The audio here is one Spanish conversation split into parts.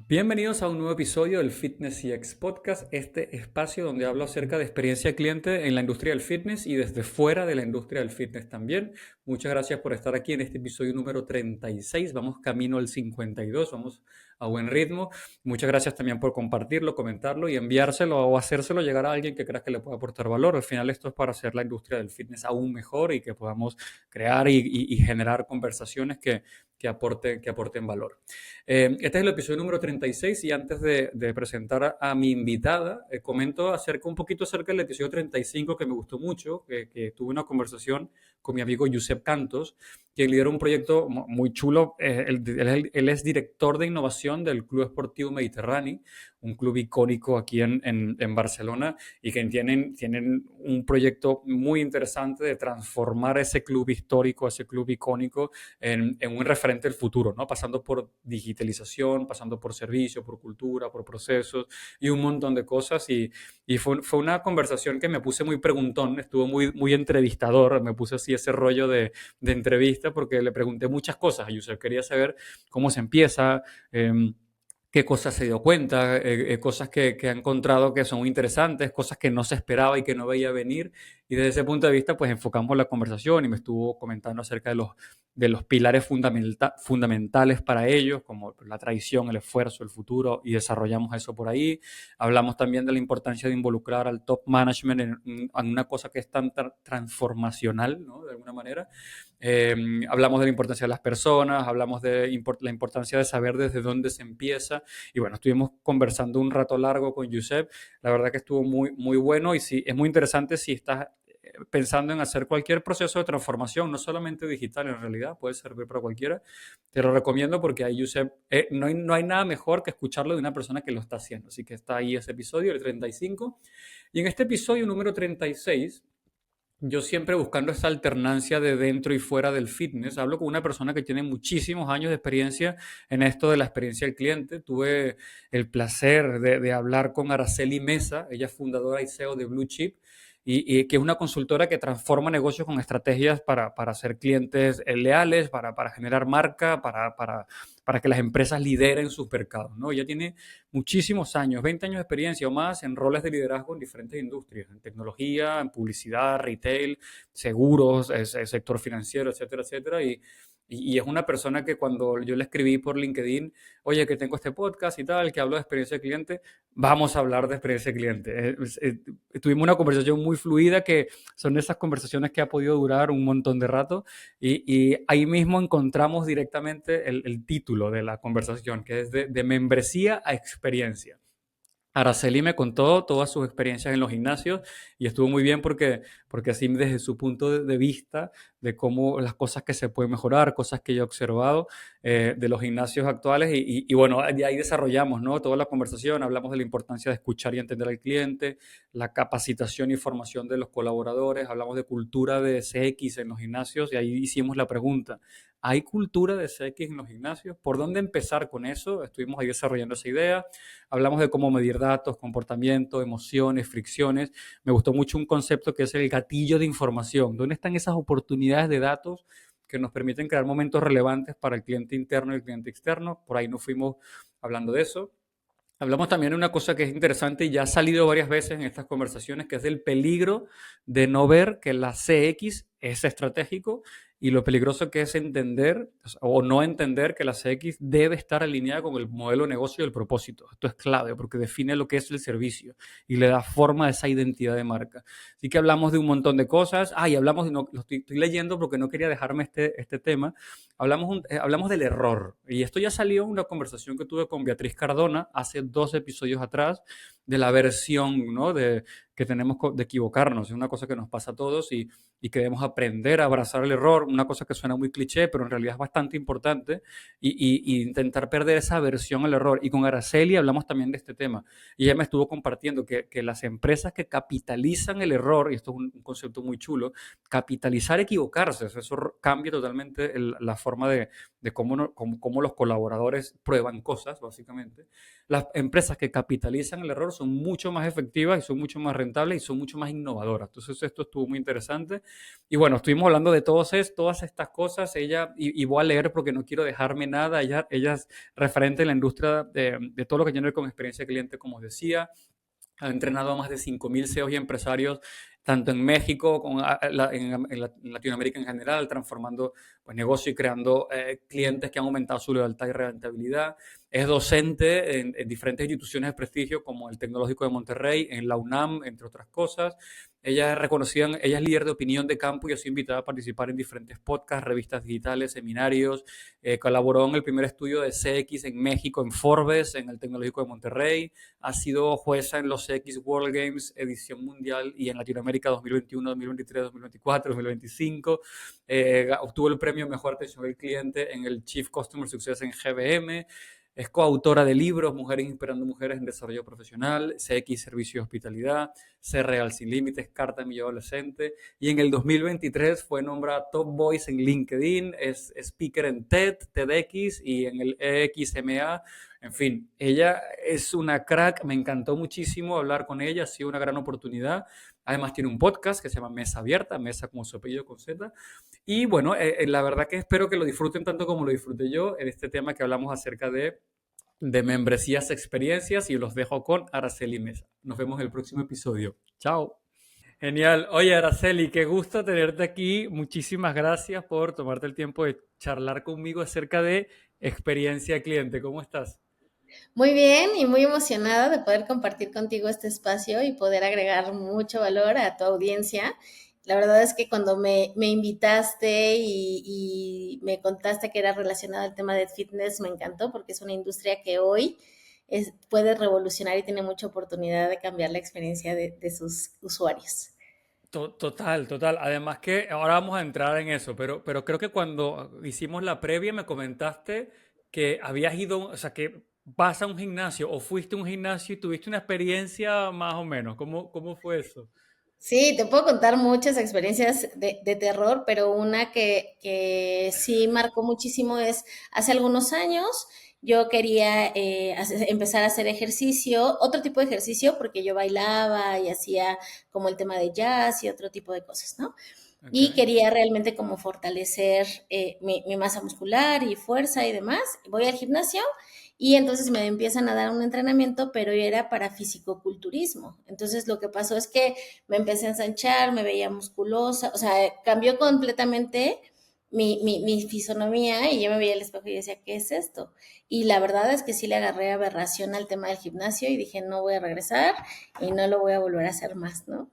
Bienvenidos a un nuevo episodio del Fitness CX Podcast, este espacio donde hablo acerca de experiencia cliente en la industria del fitness y desde fuera de la industria del fitness también. Muchas gracias por estar aquí en este episodio número 36. Vamos camino al 52, vamos a buen ritmo. Muchas gracias también por compartirlo, comentarlo y enviárselo o hacérselo llegar a alguien que creas que le pueda aportar valor. Al final esto es para hacer la industria del fitness aún mejor y que podamos crear y generar conversaciones que aporten valor. Este es el episodio número 36 y antes de presentar a mi invitada, comento un poquito acerca del episodio 35 que me gustó mucho, que tuve una conversación con mi amigo Josep Cantos, quien lidera un proyecto muy chulo. Él es director de innovación del Club Esportivo Mediterráneo, un club icónico aquí en Barcelona y que tienen un proyecto muy interesante de transformar ese club histórico, ese club icónico en un referente del futuro, ¿no? Pasando por digitalización, pasando por servicio, por cultura, por procesos y un montón de cosas. Y fue una conversación que me puse muy preguntón, estuvo muy entrevistador, me puse así ese rollo de entrevista porque le pregunté muchas cosas a Yusef. Quería saber cómo se empieza, qué cosas se dio cuenta, cosas que ha encontrado que son muy interesantes, cosas que no se esperaba y que no veía venir. Y desde ese punto de vista, pues enfocamos la conversación y me estuvo comentando acerca de los pilares fundamentales para ellos, como la tradición, el esfuerzo, el futuro, y desarrollamos eso por ahí. Hablamos también de la importancia de involucrar al top management en una cosa que es tan transformacional, ¿no? De alguna manera. Hablamos de la importancia de las personas, hablamos de la importancia de saber desde dónde se empieza. Y bueno, estuvimos conversando un rato largo con Josep. La verdad que estuvo muy bueno y sí, es muy interesante si estás pensando en hacer cualquier proceso de transformación, no solamente digital en realidad, puede servir para cualquiera. Te lo recomiendo porque ahí Josep, no hay nada mejor que escucharlo de una persona que lo está haciendo. Así que está ahí ese episodio, el 35. Y en este episodio número 36, yo siempre buscando esa alternancia de dentro y fuera del fitness, hablo con una persona que tiene muchísimos años de experiencia en esto de la experiencia del cliente. Tuve el placer de hablar con Araceli Mesa, ella es fundadora y CEO de Blue Chip, y que es una consultora que transforma negocios con estrategias para hacer clientes leales, para generar marca, para que las empresas lideren sus mercados, ¿no? Ella tiene muchísimos años, 20 años de experiencia o más en roles de liderazgo en diferentes industrias, en tecnología, en publicidad, retail, seguros, sector financiero, etcétera, etcétera. Y es una persona que cuando yo le escribí por LinkedIn, oye, que tengo este podcast y tal, que hablo de experiencia de cliente, vamos a hablar de experiencia de cliente. Tuvimos una conversación muy fluida que son esas conversaciones que ha podido durar un montón de rato y ahí mismo encontramos directamente el título de la conversación, que es de membresía a experiencia. Araceli me contó todas sus experiencias en los gimnasios y estuvo muy bien porque así desde su punto de vista de cómo las cosas que se pueden mejorar, cosas que yo he observado de los gimnasios actuales y bueno, de ahí desarrollamos, ¿no? Toda la conversación, hablamos de la importancia de escuchar y entender al cliente, la capacitación y formación de los colaboradores, hablamos de cultura de CX en los gimnasios y ahí hicimos la pregunta, ¿hay cultura de CX en los gimnasios? ¿Por dónde empezar con eso? Estuvimos ahí desarrollando esa idea. Hablamos de cómo medir datos, comportamiento, emociones, fricciones. Me gustó mucho un concepto que es el gatillo de información. ¿Dónde están esas oportunidades de datos que nos permiten crear momentos relevantes para el cliente interno y el cliente externo? Por ahí nos fuimos hablando de eso. Hablamos también de una cosa que es interesante y ya ha salido varias veces en estas conversaciones, que es el peligro de no ver que la CX es estratégico y lo peligroso que es entender o no entender que la CX debe estar alineada con el modelo de negocio y el propósito. Esto es clave porque define lo que es el servicio y le da forma a esa identidad de marca. Así que hablamos de un montón de cosas. Y hablamos, no, lo estoy leyendo porque no quería dejarme este tema. Hablamos del error. Y esto ya salió en una conversación que tuve con Beatriz Cardona hace 2 episodios atrás, de la versión, ¿no? Que tenemos de equivocarnos. Es una cosa que nos pasa a todos y que debemos aprender a abrazar el error. Una cosa que suena muy cliché, pero en realidad es bastante importante. Y intentar perder esa aversión al error. Y con Araceli hablamos también de este tema. Y ella me estuvo compartiendo que las empresas que capitalizan el error, y esto es un concepto muy chulo, capitalizar equivocarse, eso cambia totalmente la forma de cómo los colaboradores prueban cosas, básicamente. Las empresas que capitalizan el error son mucho más efectivas y son mucho más rentables y son mucho más innovadoras. Entonces esto estuvo muy interesante. Y bueno, estuvimos hablando de todas estas cosas. Y voy a leer porque no quiero dejarme nada. Ella es referente en la industria de todo lo que tiene que ver con experiencia de cliente, como os decía. Ha entrenado a más de 5.000 CEOs y empresarios, tanto en México como en Latinoamérica en general, transformando pues, negocio y creando clientes que han aumentado su lealtad y rentabilidad. Es docente en diferentes instituciones de prestigio como el Tecnológico de Monterrey, en la UNAM, entre otras cosas. Ella es reconocida, ella es líder de opinión de campo y ha sido invitada a participar en diferentes podcasts, revistas digitales, seminarios. Colaboró en el primer estudio de CX en México, en Forbes, en el Tecnológico de Monterrey. Ha sido jueza en los CX World Games, edición mundial, y en Latinoamérica 2021, 2023, 2024, 2025. Obtuvo el premio Mejor Atención al Cliente en el Chief Customer Success en GBM. Es coautora de libros Mujeres Inspirando Mujeres en Desarrollo Profesional, CX Servicio y Hospitalidad, Ser Real Sin Límites, Carta a mi Adolescente. Y en el 2023 fue nombrada Top Voice en LinkedIn, es speaker en TED, TEDx y en el EXMA. En fin, ella es una crack, me encantó muchísimo hablar con ella, ha sido una gran oportunidad. Además tiene un podcast que se llama Mesa Abierta, Mesa como su apellido con Z. Y bueno, la verdad que espero que lo disfruten tanto como lo disfruté yo en este tema que hablamos acerca de membresías, experiencias, y los dejo con Araceli Mesa. Nos vemos en el próximo episodio. Chao. Genial. Oye, Araceli, qué gusto tenerte aquí. Muchísimas gracias por tomarte el tiempo de charlar conmigo acerca de experiencia cliente. ¿Cómo estás? Muy bien y muy emocionada de poder compartir contigo este espacio y poder agregar mucho valor a tu audiencia. La verdad es que cuando me invitaste y me contaste que era relacionado al tema de fitness, me encantó porque es una industria que hoy puede revolucionar y tiene mucha oportunidad de cambiar la experiencia de sus usuarios. Total, total. Además que ahora vamos a entrar en eso, pero creo que cuando hicimos la previa me comentaste que habías ido, o sea, que vas a un gimnasio o fuiste a un gimnasio y tuviste una experiencia más o menos. ¿Cómo fue eso? Sí, te puedo contar muchas experiencias de terror, pero una que sí marcó muchísimo es hace algunos años yo quería empezar a hacer ejercicio, otro tipo de ejercicio, porque yo bailaba y hacía como el tema de jazz y otro tipo de cosas, ¿no? Ok. Y quería realmente como fortalecer mi masa muscular y fuerza y demás. Voy al gimnasio y entonces me empiezan a dar un entrenamiento, pero era para fisicoculturismo. Entonces lo que pasó es que me empecé a ensanchar, me veía musculosa, o sea, cambió completamente mi fisonomía y yo me veía al espejo y decía, ¿qué es esto? Y la verdad es que sí le agarré aberración al tema del gimnasio y dije, no voy a regresar y no lo voy a volver a hacer más, ¿no?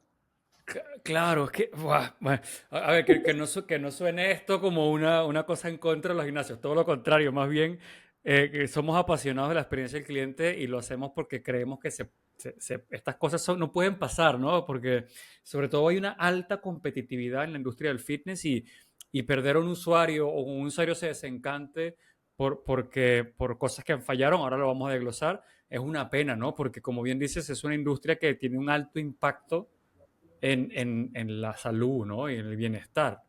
Claro, es que, buah, bueno, a ver, que no suene esto como una cosa en contra de los gimnasios, todo lo contrario, más bien que somos apasionados de la experiencia del cliente y lo hacemos porque creemos que estas cosas no pueden pasar, ¿no? Porque sobre todo hay una alta competitividad en la industria del fitness y perder a un usuario o un usuario se desencante por cosas que fallaron, ahora lo vamos a desglosar, es una pena, ¿no? Porque como bien dices, es una industria que tiene un alto impacto en la salud, ¿no? Y en el bienestar.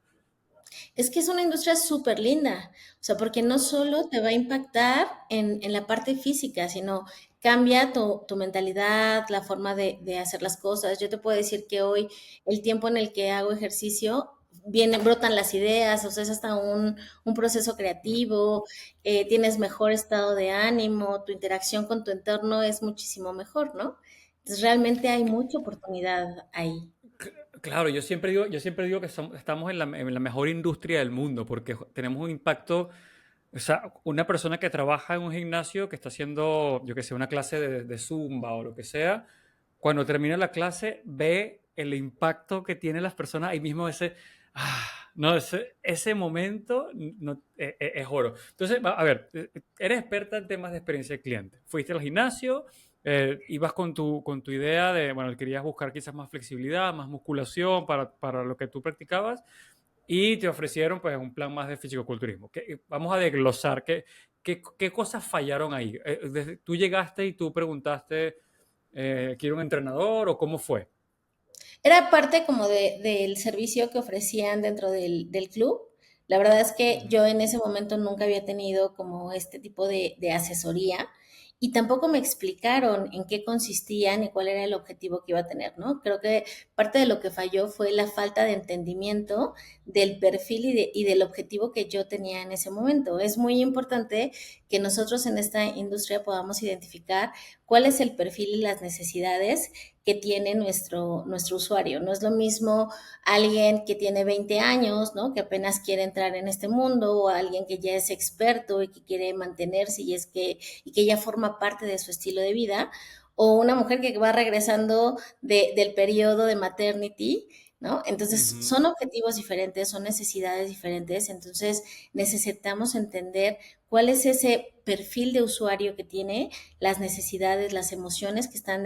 Es que es una industria súper linda, o sea, porque no solo te va a impactar en la parte física, sino cambia tu mentalidad, la forma de hacer las cosas. Yo te puedo decir que hoy el tiempo en el que hago ejercicio, vienen, brotan las ideas, o sea, es hasta un proceso creativo, tienes mejor estado de ánimo, tu interacción con tu entorno es muchísimo mejor, ¿no? Entonces, realmente hay mucha oportunidad ahí. Claro, yo siempre digo que estamos en la mejor industria del mundo porque tenemos un impacto, o sea, una persona que trabaja en un gimnasio que está haciendo, yo que sé, una clase de Zumba o lo que sea, cuando termina la clase ve el impacto que tienen las personas ahí mismo no, ese momento no, es oro. Entonces, a ver, eres experta en temas de experiencia de cliente. Fuiste al gimnasio, ibas con tu idea de, bueno, querías buscar quizás más flexibilidad, más musculación para lo que tú practicabas y te ofrecieron pues un plan más de fisicoculturismo. Vamos a desglosar qué cosas fallaron ahí. Tú llegaste y tú preguntaste, ¿quiero un entrenador o cómo fue? Era parte como del servicio que ofrecían dentro del club. La verdad es que Ujú. yo en ese momento nunca había tenido como este tipo de asesoría y tampoco me explicaron en qué consistían y cuál era el objetivo que iba a tener, ¿no? Creo que parte de lo que falló fue la falta de entendimiento del perfil y del objetivo que yo tenía en ese momento. Es muy importante que nosotros en esta industria podamos identificar cuál es el perfil y las necesidades que tiene nuestro usuario. No es lo mismo alguien que tiene 20 años, ¿no? Que apenas quiere entrar en este mundo, o alguien que ya es experto y que quiere mantenerse y que ya forma parte de su estilo de vida, o una mujer que va regresando del periodo de maternity, ¿no? Entonces, Ujú. son objetivos diferentes, son necesidades diferentes, entonces necesitamos entender cuál es ese perfil de usuario que tiene, las necesidades, las emociones que están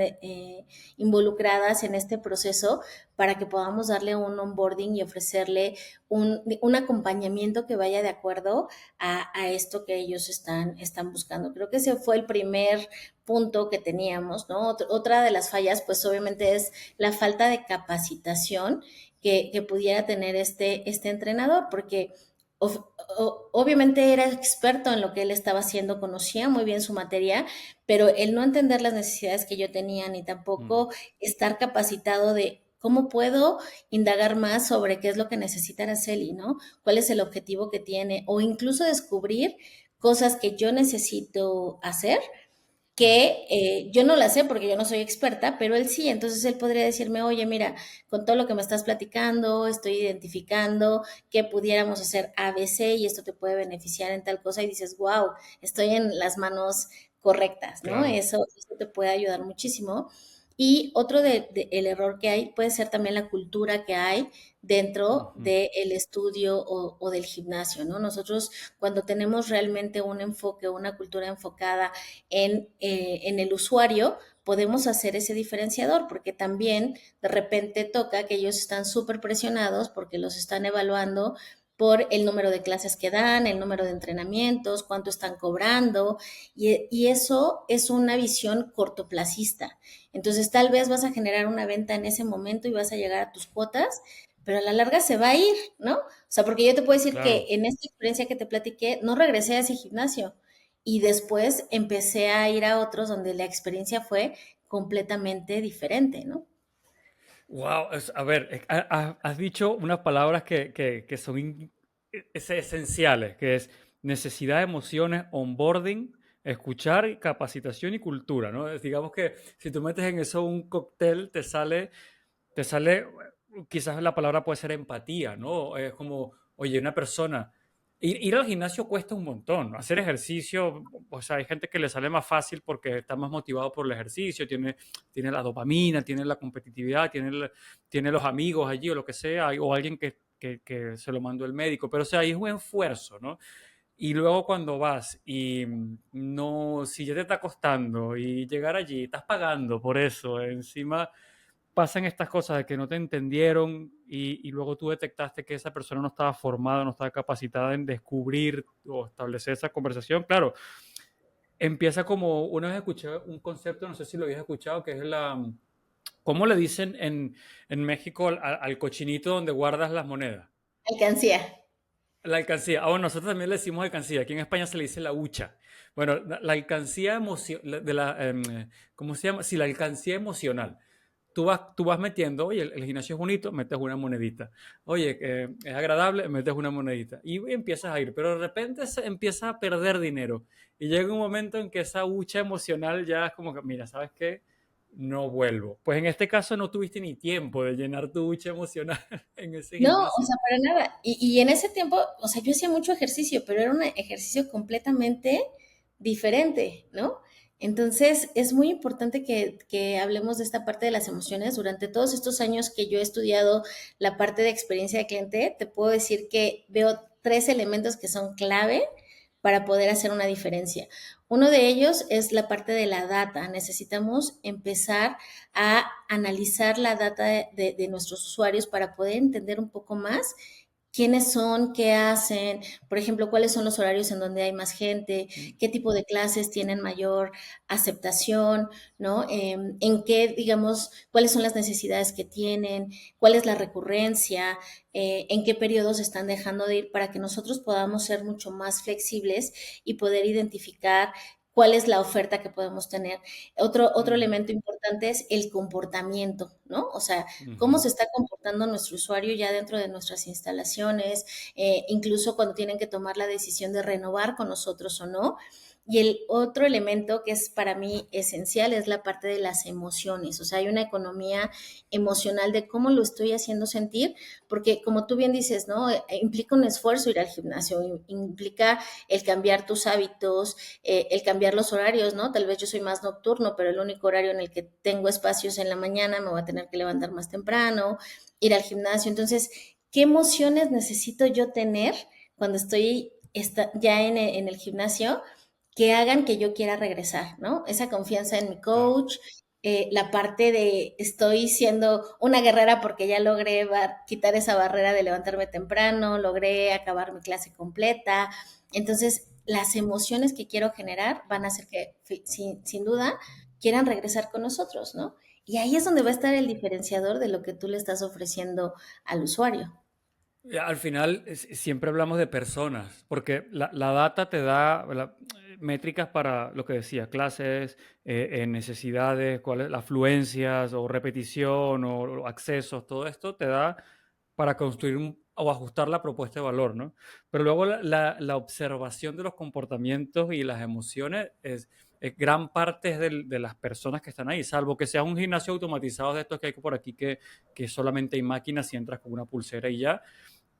involucradas en este proceso para que podamos darle un onboarding y ofrecerle un acompañamiento que vaya de acuerdo a esto que ellos están buscando. Creo que ese fue el primer punto que teníamos, ¿no? Otra de las fallas, pues obviamente es la falta de capacitación que pudiera tener este entrenador, porque obviamente era experto en lo que él estaba haciendo, conocía muy bien su materia, pero el no entender las necesidades que yo tenía, ni Mm. tampoco estar capacitado de cómo puedo indagar más sobre qué es lo que necesita Araceli, ¿no? ¿Cuál es el objetivo que tiene? O incluso descubrir cosas que yo necesito hacer Claro. que yo no la sé porque yo no soy experta, pero él sí, entonces él podría decirme, oye, mira, con todo lo que me estás platicando, estoy identificando que pudiéramos hacer ABC y esto te puede beneficiar en tal cosa y dices, wow, estoy en las manos correctas, ¿no? Claro. Eso te puede ayudar muchísimo. Y otro el error que hay puede ser también la cultura que hay dentro Ujú. del estudio o del gimnasio, ¿no? Nosotros cuando tenemos realmente un enfoque, una cultura enfocada en el usuario, podemos hacer ese diferenciador, porque también de repente toca que ellos están súper presionados porque los están evaluando por el número de clases que dan, el número de entrenamientos, cuánto están cobrando, y eso es una visión cortoplacista. Entonces, tal vez vas a generar una venta en ese momento y vas a llegar a tus cuotas, pero a la larga se va a ir, ¿no? O sea, porque yo te puedo decir que Claro. en esta experiencia que te platiqué, no regresé a ese gimnasio. Y después empecé a ir a otros donde la experiencia fue completamente diferente, ¿no? Wow, a ver, has dicho unas palabras que son esenciales, que es necesidad, emociones, onboarding, escuchar, capacitación y cultura, ¿no? Digamos que si tú metes en eso un cóctel, te sale, quizás la palabra puede ser empatía, ¿no? Es como, oye, una persona, ir al gimnasio cuesta un montón, ¿no? Hacer ejercicio, o sea, hay gente que le sale más fácil porque está más motivado por el ejercicio, tiene la dopamina, tiene la competitividad, tiene los amigos allí o lo que sea, o alguien que se lo mandó el médico, pero o sea, ahí es un esfuerzo, ¿no? Y luego cuando vas y no, si ya te está costando y llegar allí, estás pagando por eso, encima pasan estas cosas de que no te entendieron y luego tú detectaste que esa persona no estaba formada, no estaba capacitada en descubrir o establecer esa conversación, claro, empieza como, una vez escuché un concepto, no sé si lo habías escuchado, que es ¿cómo le dicen en México al cochinito donde guardas las monedas? Alcancía. La alcancía. Ah, bueno, nosotros también le decimos alcancía. Aquí en España se le dice la hucha. Bueno, la alcancía de ¿cómo se llama? Sí, la alcancía emocional. Tú vas metiendo, oye, el gimnasio es bonito, metes una monedita. Oye, es agradable, metes una monedita. Y empiezas a ir, pero de repente se empieza a perder dinero. Y llega un momento en que esa hucha emocional ya es como que, mira, ¿sabes qué? No vuelvo. Pues en este caso no tuviste ni tiempo de llenar tu hucha emocional en ese No, o gimnasio. sea, para nada. Y en ese tiempo, o sea, yo hacía mucho ejercicio, pero era un ejercicio completamente diferente, ¿no? Entonces, es muy importante que hablemos de esta parte de las emociones. Durante todos estos años que yo he estudiado la parte de experiencia de cliente, te puedo decir que veo tres elementos que son clave para poder hacer una diferencia. Uno de ellos es la parte de la data. Necesitamos empezar a analizar la data de nuestros usuarios para poder entender un poco más quiénes son, qué hacen, por ejemplo, cuáles son los horarios en donde hay más gente, qué tipo de clases tienen mayor aceptación, ¿no? En qué, digamos, cuáles son las necesidades que tienen, cuál es la recurrencia, en qué periodos están dejando de ir para que nosotros podamos ser mucho más flexibles y poder identificar cuál es la oferta que podemos tener. Otro Ujú, elemento importante es el comportamiento, ¿no? O sea, cómo ujú. se está comportando nuestro usuario ya dentro de nuestras instalaciones, incluso cuando tienen que tomar la decisión de renovar con nosotros o no. Y el otro elemento que es para mí esencial es la parte de las emociones. O sea, hay una economía emocional de cómo lo estoy haciendo sentir, porque como tú bien dices, ¿no? Implica un esfuerzo ir al gimnasio, implica el cambiar tus hábitos, el cambiar los horarios, ¿no? Tal vez yo soy más nocturno, pero el único horario en el que tengo espacios en la mañana me voy a tener que levantar más temprano, ir al gimnasio. Entonces, ¿qué emociones necesito yo tener cuando estoy ya en el gimnasio que hagan que yo quiera regresar, ¿no? Esa confianza en mi Claro. coach, la parte de estoy siendo una guerrera porque ya logré quitar esa barrera de levantarme temprano, logré acabar mi clase completa. Entonces, las emociones que quiero generar van a hacer que, sin duda, quieran regresar con nosotros, ¿no? Y ahí es donde va a estar el diferenciador de lo que tú le estás ofreciendo al usuario. Al final siempre hablamos de personas, porque la data te da métricas para lo que decía, clases, necesidades, cuáles, las afluencias o repetición o accesos, todo esto te da para construir o ajustar la propuesta de valor, ¿no? Pero luego la observación de los comportamientos y las emociones es gran parte de las personas que están ahí, salvo que sea un gimnasio automatizado de estos que hay por aquí que solamente hay máquinas y entras con una pulsera y ya.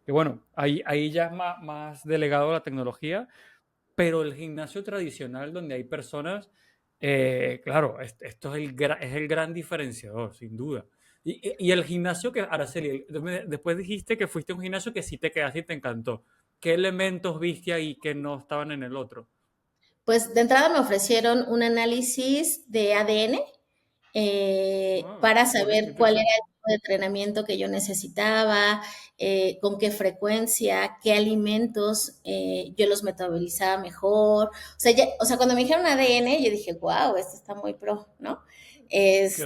Que bueno, ahí ya es más delegado a la tecnología, pero el gimnasio tradicional donde hay personas, claro, esto es el gran diferenciador, sin duda. Y el gimnasio que, Araceli, después dijiste que fuiste a un gimnasio que sí te quedaste y te encantó. ¿Qué elementos viste ahí que no estaban en el otro? Pues de entrada me ofrecieron un análisis de ADN Ah, para qué saber cuál era interesante. el tipo de entrenamiento que yo necesitaba, con qué frecuencia, qué alimentos yo los metabolizaba mejor. O sea, cuando me dijeron ADN, yo dije, wow, esto está muy pro, ¿no?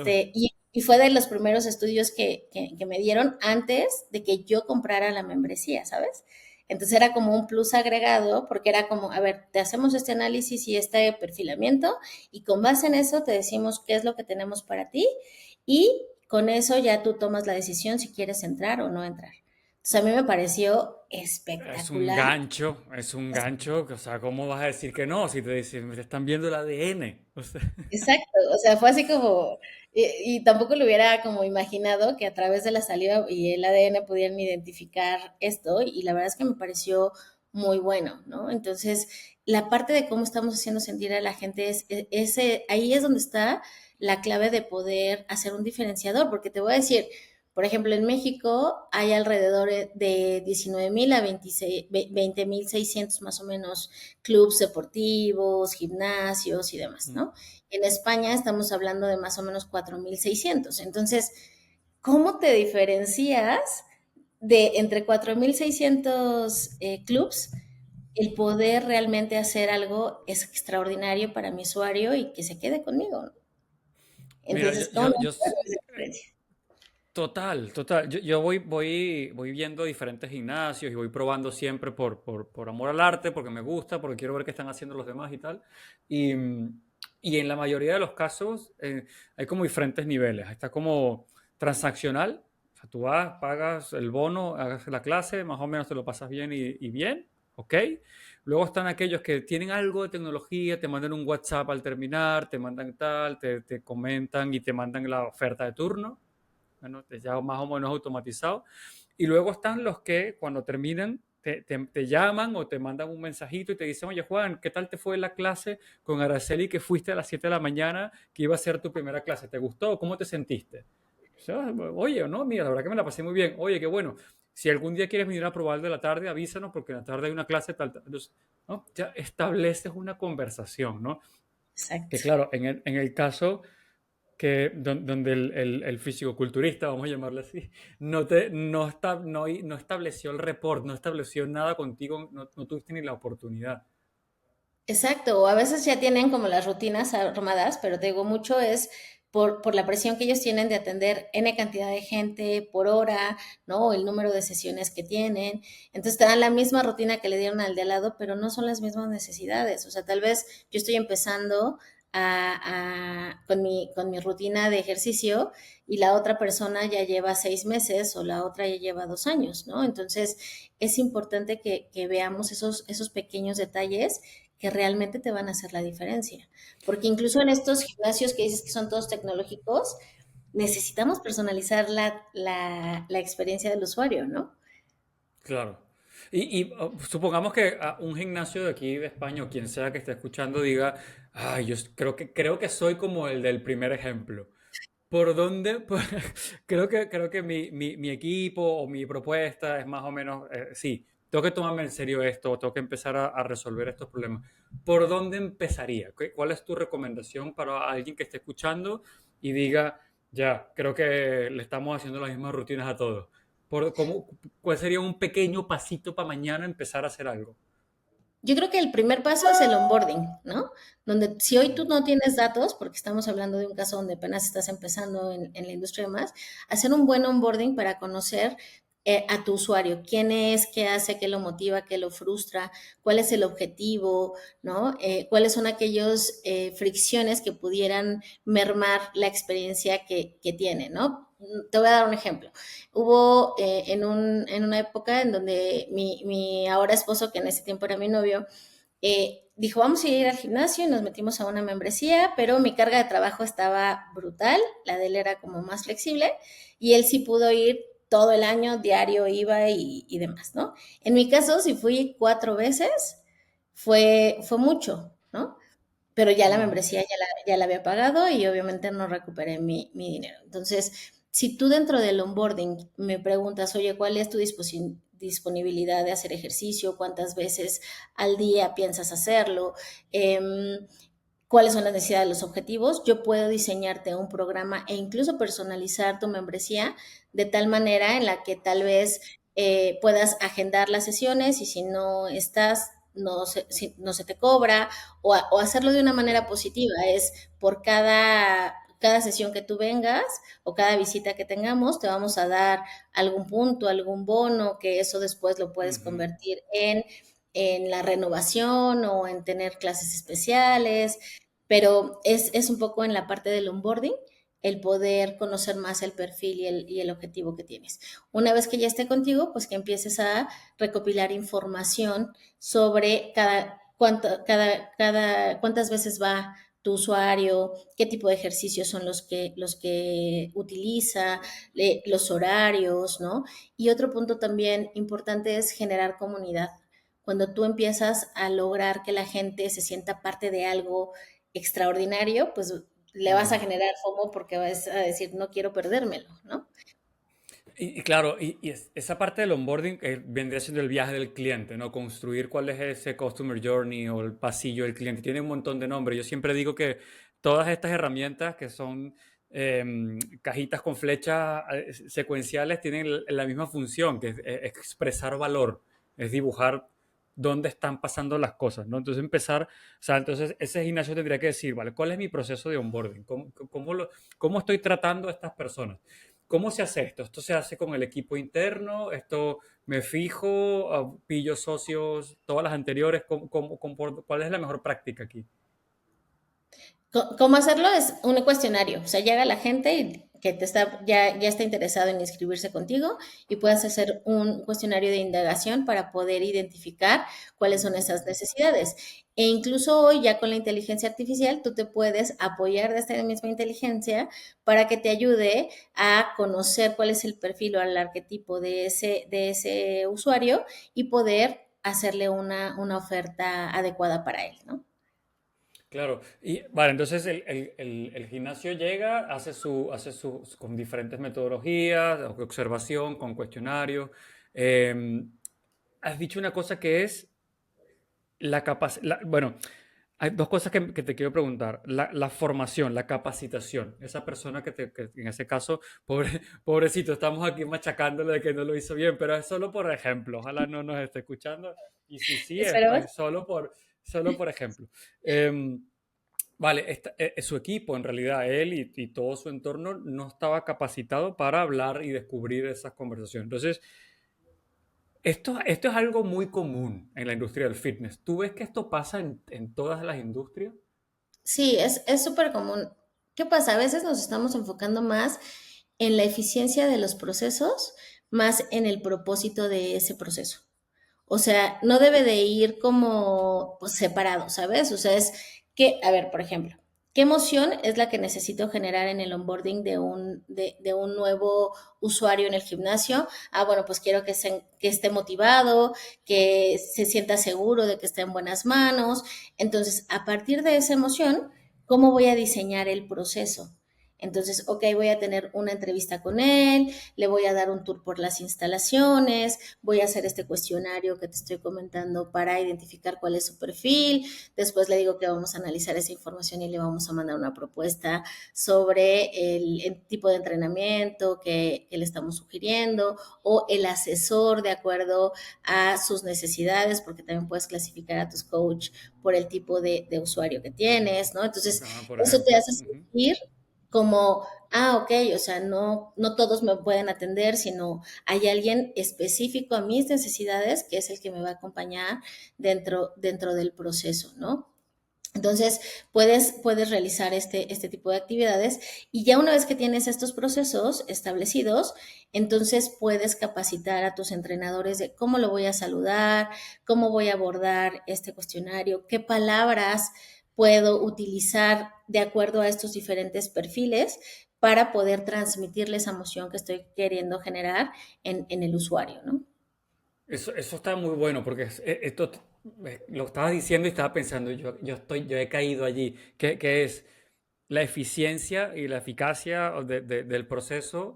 Qué- Y fue de los primeros estudios que me dieron antes de que yo comprara la membresía, ¿sabes? Entonces era como un plus agregado porque era como, a ver, te hacemos este análisis y este perfilamiento y con base en eso te decimos qué es lo que tenemos para ti y con eso ya tú tomas la decisión si quieres entrar o no entrar. Entonces a mí me pareció espectacular. Es un gancho, o sea, ¿cómo vas a decir que no si te dicen, te están viendo el ADN? O sea, Exacto, o sea, fue así como, y tampoco lo hubiera como imaginado que a través de la saliva y el ADN pudieran identificar esto, y la verdad es que me pareció muy bueno, ¿no? Entonces, la parte de cómo estamos haciendo sentir a la gente ahí es donde está la clave de poder hacer un diferenciador, porque te voy a decir, por ejemplo, en México hay alrededor de 19,000 a 20,600 más o menos clubes deportivos, gimnasios y demás, mm, ¿no? En España estamos hablando de más o menos 4,600. Entonces, ¿cómo te diferencias de entre 4,600 clubs el poder realmente hacer algo es extraordinario para mi usuario y que se quede conmigo, ¿no? mira, Entonces, ¿cómo no yo hacer esa diferencia? total. Yo voy viendo diferentes gimnasios y voy probando siempre por amor al arte, porque me gusta, porque quiero ver qué están haciendo los demás y tal. Y, y en la mayoría de los casos hay como diferentes niveles. Está como transaccional. O sea, tú vas, pagas el bono, hagas la clase, más o menos te lo pasas bien y bien, ¿ok? Luego están aquellos que tienen algo de tecnología, te mandan un WhatsApp al terminar, te mandan tal, te comentan y te mandan la oferta de turno, bueno, ya más o menos automatizado. Y luego están los que cuando terminan te llaman o te mandan un mensajito y te dicen, oye Juan, ¿qué tal te fue la clase con Araceli que fuiste a las 7 de la mañana que iba a ser tu primera clase? ¿Te gustó? ¿Cómo te sentiste? Oye, no, mira, la verdad que me la pasé muy bien. Oye, qué bueno. Si algún día quieres venir a probar de la tarde, avísanos porque en la tarde hay una clase tal, tal. Entonces, ¿no? Ya estableces una conversación, ¿no? Que Exacto. claro, en el caso donde el fisicoculturista, vamos a llamarle así, no estableció el report, no estableció nada contigo, no tuviste ni la oportunidad. Exacto, o a veces ya tienen como las rutinas armadas, pero te digo, mucho es por la presión que ellos tienen de atender N cantidad de gente por hora, ¿no? O el número de sesiones que tienen. Entonces te dan la misma rutina que le dieron al de al lado, pero no son las mismas necesidades. O sea, tal vez yo estoy empezando con mi rutina de ejercicio y la otra persona ya lleva 6 meses o la otra ya lleva 2 años, ¿no? Entonces es importante que veamos esos pequeños detalles que realmente te van a hacer la diferencia. Porque incluso en estos gimnasios que dices que son todos tecnológicos, necesitamos personalizar la experiencia del usuario, ¿no? Claro. Supongamos que un gimnasio de aquí de España o quien sea que esté escuchando diga, ay, creo que soy como el del primer ejemplo. ¿Por dónde? Creo que mi equipo o mi propuesta es más o menos, sí, tengo que tomarme en serio esto, tengo que empezar a resolver estos problemas. ¿Por dónde empezaría? ¿Cuál es tu recomendación para alguien que esté escuchando y diga, ya, creo que le estamos haciendo las mismas rutinas a todos? ¿Cuál sería un pequeño pasito para mañana empezar a hacer algo? Yo creo que el primer paso es el onboarding, ¿no? Donde si hoy tú no tienes datos, porque estamos hablando de un caso donde apenas estás empezando en la industria de más, hacer un buen onboarding para conocer a tu usuario, quién es, qué hace, qué lo motiva, qué lo frustra, cuál es el objetivo, ¿no? Cuáles son aquellos fricciones que pudieran mermar la experiencia que tiene, ¿no? Te voy a dar un ejemplo. Hubo en una época en donde mi ahora esposo, que en ese tiempo era mi novio, dijo, vamos a ir al gimnasio y nos metimos a una membresía, pero mi carga de trabajo estaba brutal, la de él era como más flexible y él sí pudo ir todo el año, diario iba y demás, ¿no? En mi caso, si fui 4 veces, fue mucho, ¿no? Pero ya la Ujú. membresía ya la había pagado y obviamente no recuperé mi dinero. Entonces, si tú dentro del onboarding me preguntas, oye, ¿cuál es tu disponibilidad de hacer ejercicio? ¿Cuántas veces al día piensas hacerlo? ¿Cuáles son las necesidades de los objetivos? Yo puedo diseñarte un programa e incluso personalizar tu membresía de tal manera en la que tal vez puedas agendar las sesiones y si no estás, no se te cobra o hacerlo de una manera positiva. Es por cada sesión que tú vengas o cada visita que tengamos, te vamos a dar algún punto, algún bono, que eso después lo puedes Ujú. convertir en la renovación o en tener clases especiales, pero es un poco en la parte del onboarding el poder conocer más el perfil y el objetivo que tienes. Una vez que ya esté contigo, pues que empieces a recopilar información sobre cuántas veces va tu usuario, qué tipo de ejercicios son los que utiliza, los horarios, ¿no? Y otro punto también importante es generar comunidad. Cuando tú empiezas a lograr que la gente se sienta parte de algo extraordinario, pues le vas a Ujú. generar FOMO porque vas a decir, no quiero perdérmelo, ¿no? Y claro, esa parte del onboarding vendría siendo el viaje del cliente, ¿no? Construir cuál es ese customer journey o el pasillo del cliente. Tiene un montón de nombres. Yo siempre digo que todas estas herramientas que son cajitas con flechas secuenciales tienen la misma función, que es expresar valor, es dibujar dónde están pasando las cosas, ¿no? Entonces empezar, o sea, entonces ese gimnasio tendría que decir, ¿vale? ¿Cuál es mi proceso de onboarding? ¿Cómo estoy tratando a estas personas? ¿Cómo se hace esto? ¿Esto se hace con el equipo interno? ¿Esto me fijo? ¿Pillo socios? ¿Todas las anteriores? ¿Cuál es la mejor práctica aquí? ¿Cómo hacerlo? Es un cuestionario. O sea, llega la gente que ya está interesado en inscribirse contigo y puedes hacer un cuestionario de indagación para poder identificar cuáles son esas necesidades. E incluso hoy ya con la inteligencia artificial tú te puedes apoyar de esta misma inteligencia para que te ayude a conocer cuál es el perfil o el arquetipo de ese usuario y poder hacerle una oferta adecuada para él, ¿no? Claro, y vale, entonces el gimnasio llega, con diferentes metodologías, observación, con cuestionarios. Eh, Has dicho una cosa que es la capacidad, bueno, hay dos cosas que te quiero preguntar. La formación, la capacitación. Esa persona que en ese caso, pobrecito, estamos aquí machacándole de que no lo hizo bien, pero es solo por ejemplo. Ojalá no nos esté escuchando. Y si sí, Esperemos. es solo por ejemplo. Em, Vale, su equipo, en realidad, él y todo su entorno no estaba capacitado para hablar y descubrir esas conversaciones. Entonces, esto es algo muy común en la industria del fitness. ¿Tú ves que esto pasa en todas las industrias? Sí, es súper común. ¿Qué pasa? A veces nos estamos enfocando más en la eficiencia de los procesos, más en el propósito de ese proceso. O sea, no debe de ir como pues, separado, ¿sabes? O sea, es que, a ver, por ejemplo, ¿qué emoción es la que necesito generar en el onboarding de un nuevo usuario en el gimnasio? Ah, bueno, pues quiero que esté motivado, que se sienta seguro de que está en buenas manos. Entonces, a partir de esa emoción, ¿cómo voy a diseñar el proceso? Entonces, ok, voy a tener una entrevista con él, le voy a dar un tour por las instalaciones, voy a hacer este cuestionario que te estoy comentando para identificar cuál es su perfil, después le digo que vamos a analizar esa información y le vamos a mandar una propuesta sobre el tipo de entrenamiento que le estamos sugiriendo o el asesor de acuerdo a sus necesidades, porque también puedes clasificar a tus coach por el tipo de usuario que tienes, ¿no? Entonces, Ah, por eso te ejemplo. hace Ujú. sentir como, ok, o sea, no todos me pueden atender, sino hay alguien específico a mis necesidades que es el que me va a acompañar dentro del proceso, ¿no? Entonces, puedes realizar este tipo de actividades y ya una vez que tienes estos procesos establecidos, entonces puedes capacitar a tus entrenadores de cómo lo voy a saludar, cómo voy a abordar este cuestionario, qué palabras puedo utilizar de acuerdo a estos diferentes perfiles para poder transmitirle esa emoción que estoy queriendo generar en el usuario, ¿no? Eso está muy bueno porque esto lo estabas diciendo y estaba pensando, yo he caído allí, que es la eficiencia y la eficacia del proceso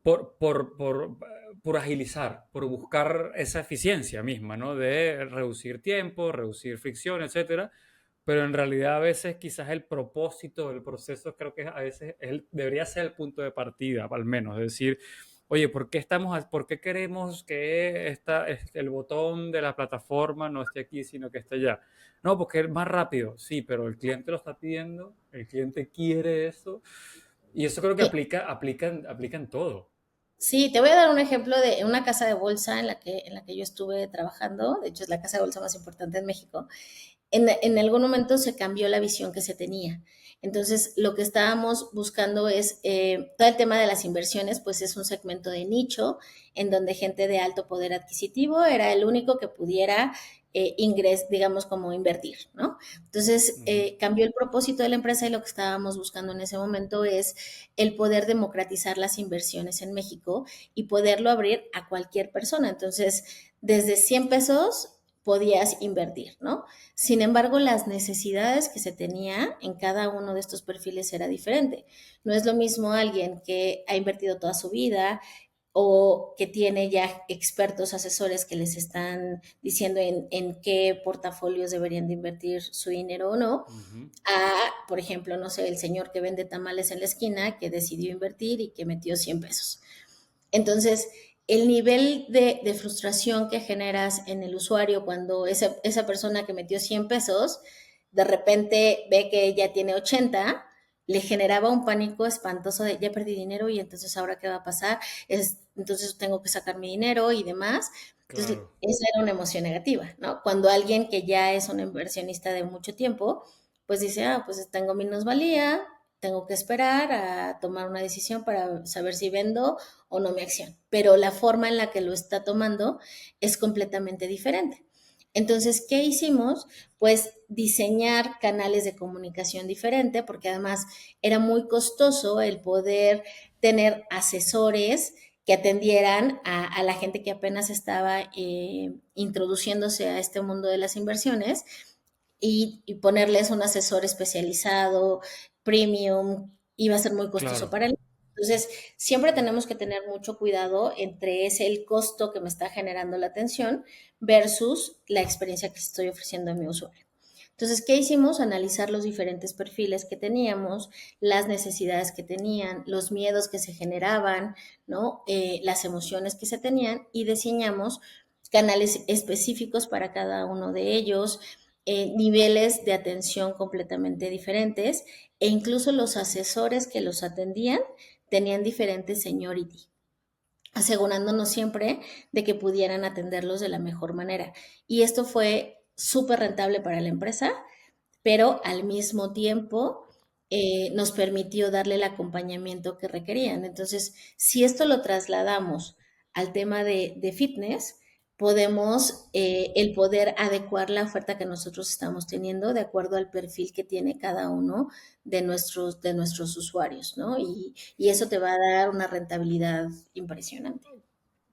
por agilizar, por buscar esa eficiencia misma, ¿no? De reducir tiempo, reducir fricción, etcétera. Pero en realidad a veces quizás el propósito del proceso creo que a veces debería ser el punto de partida, al menos. Es decir, oye, ¿por qué queremos que el botón de la plataforma no esté aquí, sino que esté allá? No, porque es más rápido. Sí, pero el cliente lo está pidiendo, el cliente quiere eso. Y eso creo que Sí, aplica en todo. sí, te voy a dar un ejemplo de una casa de bolsa en la que yo estuve trabajando. De hecho, es la casa de bolsa más importante en México. En algún momento se cambió la visión que se tenía. Entonces, lo que estábamos buscando es todo el tema de las inversiones, pues es un segmento de nicho en donde gente de alto poder adquisitivo era el único que pudiera digamos, como invertir, ¿no? Entonces, Ujú. cambió el propósito de la empresa y lo que estábamos buscando en ese momento es el poder democratizar las inversiones en México y poderlo abrir a cualquier persona. Entonces, desde 100 pesos podías invertir, ¿no? Sin embargo, las necesidades que se tenía en cada uno de estos perfiles era diferente. No es lo mismo alguien que ha invertido toda su vida o que tiene ya expertos asesores que les están diciendo en qué portafolios deberían de invertir su dinero o no, Ujú. a, por ejemplo, no sé, el señor que vende tamales en la esquina que decidió invertir y que metió 100 pesos. Entonces, el nivel de frustración que generas en el usuario cuando esa persona que metió 100 pesos, de repente ve que ya tiene 80, le generaba un pánico espantoso de ya perdí dinero y entonces ahora qué va a pasar, entonces tengo que sacar mi dinero y demás. Entonces, Claro. esa era una emoción negativa, ¿no? Cuando alguien que ya es un inversionista de mucho tiempo, pues dice, pues tengo minusvalía, tengo que esperar a tomar una decisión para saber si vendo o no mi acción, pero la forma en la que lo está tomando es completamente diferente. Entonces, ¿qué hicimos? Pues diseñar canales de comunicación diferente, porque además era muy costoso el poder tener asesores que atendieran a la gente que apenas estaba introduciéndose a este mundo de las inversiones y ponerles un asesor especializado, premium, iba a ser muy costoso Claro. para él. Entonces, siempre tenemos que tener mucho cuidado entre ese el costo que me está generando la atención versus la experiencia que estoy ofreciendo a mi usuario. Entonces, ¿qué hicimos? Analizar los diferentes perfiles que teníamos, las necesidades que tenían, los miedos que se generaban, ¿no? Las emociones que se tenían y diseñamos canales específicos para cada uno de ellos, niveles de atención completamente diferentes e incluso los asesores que los atendían tenían diferente seniority, asegurándonos siempre de que pudieran atenderlos de la mejor manera. Y esto fue súper rentable para la empresa, pero al mismo tiempo nos permitió darle el acompañamiento que requerían. Entonces, si esto lo trasladamos al tema de fitness, podemos el poder adecuar la oferta que nosotros estamos teniendo de acuerdo al perfil que tiene cada uno de nuestros usuarios, ¿no? Y eso te va a dar una rentabilidad impresionante.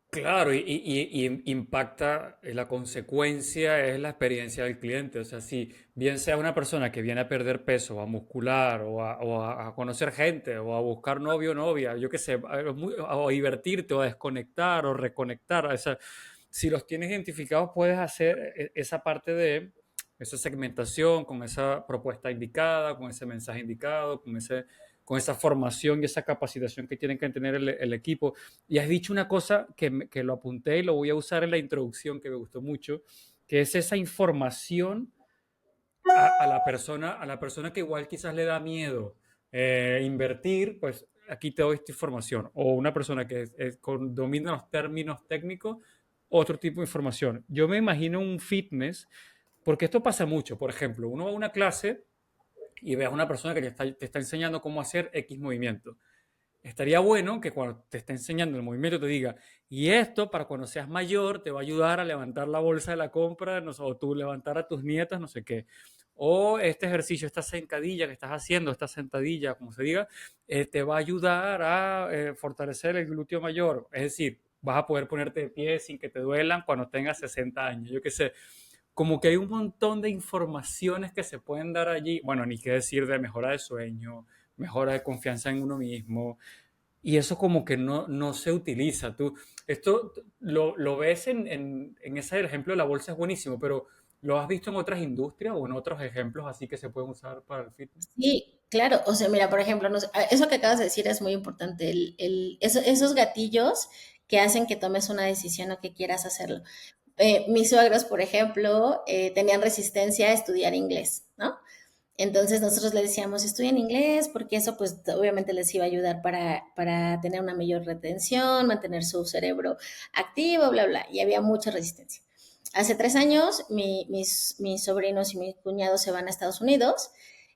Claro, y impacta, la consecuencia es la experiencia del cliente. O sea, si bien sea una persona que viene a perder peso, a muscular, o a conocer gente, o a buscar novio o novia, yo qué sé, o a divertirte, o a desconectar, o reconectar. O sea, si los tienes identificados, puedes hacer esa parte de esa segmentación, con esa propuesta indicada, con ese mensaje indicado, con esa formación y esa capacitación que tienen que tener el equipo. Y has dicho una cosa que lo apunté y lo voy a usar en la introducción, que me gustó mucho, que es esa información a la persona que igual quizás le da miedo invertir, pues aquí te doy esta información. O una persona que domina los términos técnicos, otro tipo de información. Yo me imagino un fitness, porque esto pasa mucho. Por ejemplo, uno va a una clase y ves a una persona que te está enseñando cómo hacer X movimiento. Estaría bueno que cuando te esté enseñando el movimiento te diga, y esto para cuando seas mayor te va a ayudar a levantar la bolsa de la compra, no sé, o tú levantar a tus nietas, no sé qué. O este ejercicio, esta sentadilla que estás haciendo, esta sentadilla, como se diga, te va a ayudar a fortalecer el glúteo mayor. Es decir, vas a poder ponerte de pie sin que te duelan cuando tengas 60 años. Yo qué sé, como que hay un montón de informaciones que se pueden dar allí. Bueno, ni qué decir de mejora de sueño, mejora de confianza en uno mismo, y eso como que no se utiliza. Esto lo ves en ese ejemplo de la bolsa, es buenísimo, pero ¿lo has visto en otras industrias o en otros ejemplos así que se pueden usar para el fitness? Sí, claro. O sea, mira, por ejemplo, eso que acabas de decir es muy importante. Esos gatillos que hacen que tomes una decisión o que quieras hacerlo. Mis suegros, por ejemplo, tenían resistencia a estudiar inglés, ¿no? Entonces nosotros le decíamos, estudien inglés, porque eso pues obviamente les iba a ayudar para tener una mayor retención, mantener su cerebro activo, bla, bla. Y había mucha resistencia. Hace 3 años mis sobrinos y mis cuñados se van a Estados Unidos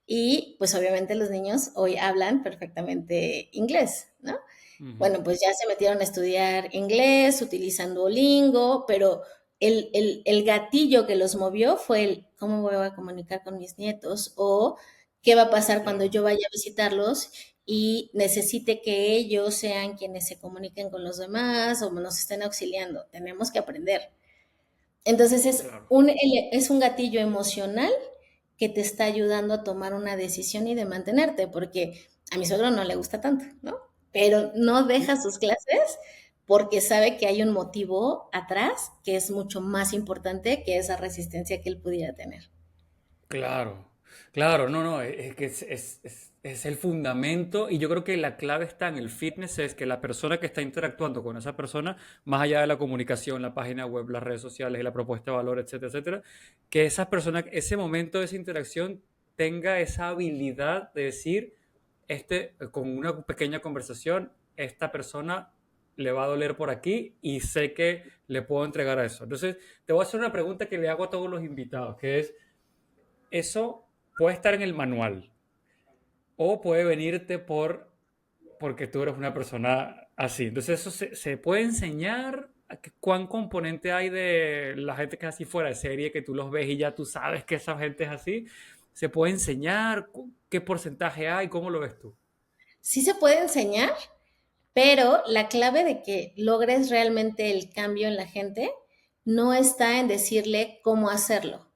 y pues obviamente los niños hoy hablan perfectamente inglés, ¿no? Ujú. Bueno, pues ya se metieron a estudiar inglés, utilizando Duolingo, pero el gatillo que los movió fue el cómo me voy a comunicar con mis nietos o qué va a pasar cuando Claro, yo vaya a visitarlos y necesite que ellos sean quienes se comuniquen con los demás o nos estén auxiliando. Tenemos que aprender. Entonces claro. es un gatillo emocional que te está ayudando a tomar una decisión y de mantenerte, porque a mi suegro no le gusta tanto, ¿no? Pero no deja sus clases porque sabe que hay un motivo atrás que es mucho más importante que esa resistencia que él pudiera tener. Claro, claro, no, no, es que es el fundamento, y yo creo que la clave está en el fitness, es que la persona que está interactuando con esa persona, más allá de la comunicación, la página web, las redes sociales y la propuesta de valor, etcétera, etcétera, que esa persona, ese momento de esa interacción tenga esa habilidad de decir, con una pequeña conversación, esta persona le va a doler por aquí y sé que le puedo entregar a eso. Entonces, te voy a hacer una pregunta que le hago a todos los invitados, que es, eso puede estar en el manual o puede venirte porque tú eres una persona así. Entonces eso se puede enseñar. ¿Cuán componente hay de la gente que es así fuera de serie, que tú los ves y ya tú sabes que esa gente es así? ¿Se puede enseñar? ¿Qué porcentaje hay? ¿Cómo lo ves tú? Sí se puede enseñar, pero la clave de que logres realmente el cambio en la gente no está en decirle cómo hacerlo,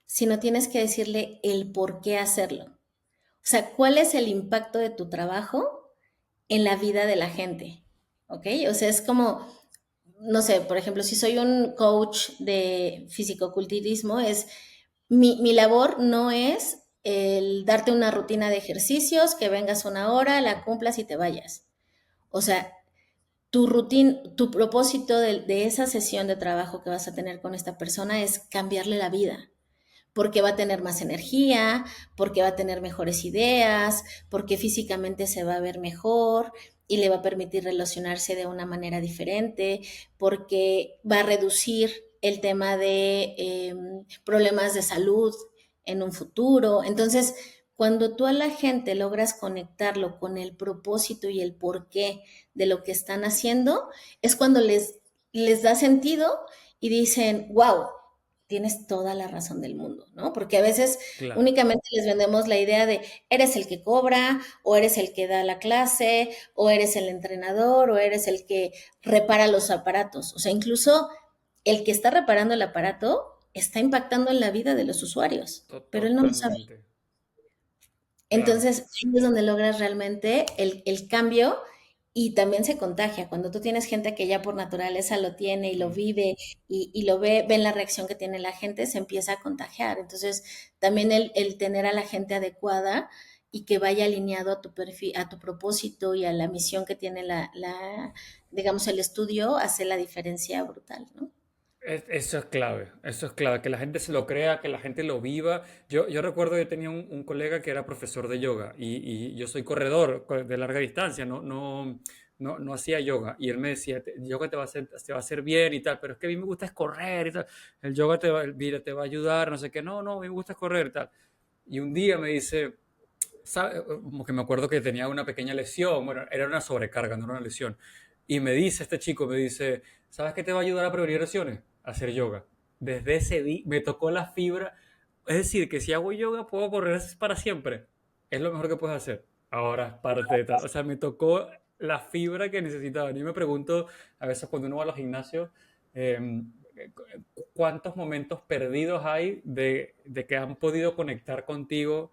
sino tienes que decirle el por qué hacerlo. O sea, ¿cuál es el impacto de tu trabajo en la vida de la gente? ¿Ok? O sea, es como, no sé, por ejemplo, si soy un coach de fisicoculturismo, mi labor no es el darte una rutina de ejercicios, que vengas una hora, la cumplas y te vayas. O sea, tu rutina, tu propósito de esa sesión de trabajo que vas a tener con esta persona es cambiarle la vida, porque va a tener más energía, porque va a tener mejores ideas, porque físicamente se va a ver mejor y le va a permitir relacionarse de una manera diferente, porque va a reducir el tema de problemas de salud en un futuro. Entonces, cuando tú a la gente logras conectarlo con el propósito y el porqué de lo que están haciendo, es cuando les da sentido y dicen, wow, tienes toda la razón del mundo, ¿no? Porque a veces Claro. únicamente les vendemos la idea de eres el que cobra, o eres el que da la clase, o eres el entrenador, o eres el que repara los aparatos. O sea, incluso el que está reparando el aparato está impactando en la vida de los usuarios, pero él no lo sabe. Totalmente. Claro. Entonces, ahí es donde logras realmente el cambio y también se contagia. Cuando tú tienes gente que ya por naturaleza lo tiene y lo Mm. vive y lo ve, ven la reacción que tiene la gente, se empieza a contagiar. Entonces, también el tener a la gente adecuada y que vaya alineado a tu perfil, a tu propósito y a la misión que tiene digamos, el estudio, hace la diferencia brutal, ¿no? Eso es clave, que la gente se lo crea, que la gente lo viva. Yo recuerdo que tenía un colega que era profesor de yoga y yo soy corredor de larga distancia, no hacía yoga. Y él me decía, yoga te va a hacer bien y tal, pero es que a mí me gusta es correr y tal. El yoga mira, te va a ayudar, no sé qué, no, a mí me gusta es correr y tal. Y un día me dice, como que me acuerdo que tenía una pequeña lesión, bueno, era una sobrecarga, no era una lesión. Y me dice este chico, me dice, ¿sabes qué te va a ayudar a prevenir lesiones? Hacer yoga. Desde ese día me tocó la fibra. Es decir, que si hago yoga puedo correr para siempre. Es lo mejor que puedes hacer. Ahora, parte de tal. O sea, me tocó la fibra que necesitaba. Yo me pregunto, a veces cuando uno va a los gimnasios, eh, cuántos momentos perdidos hay de que han podido conectar contigo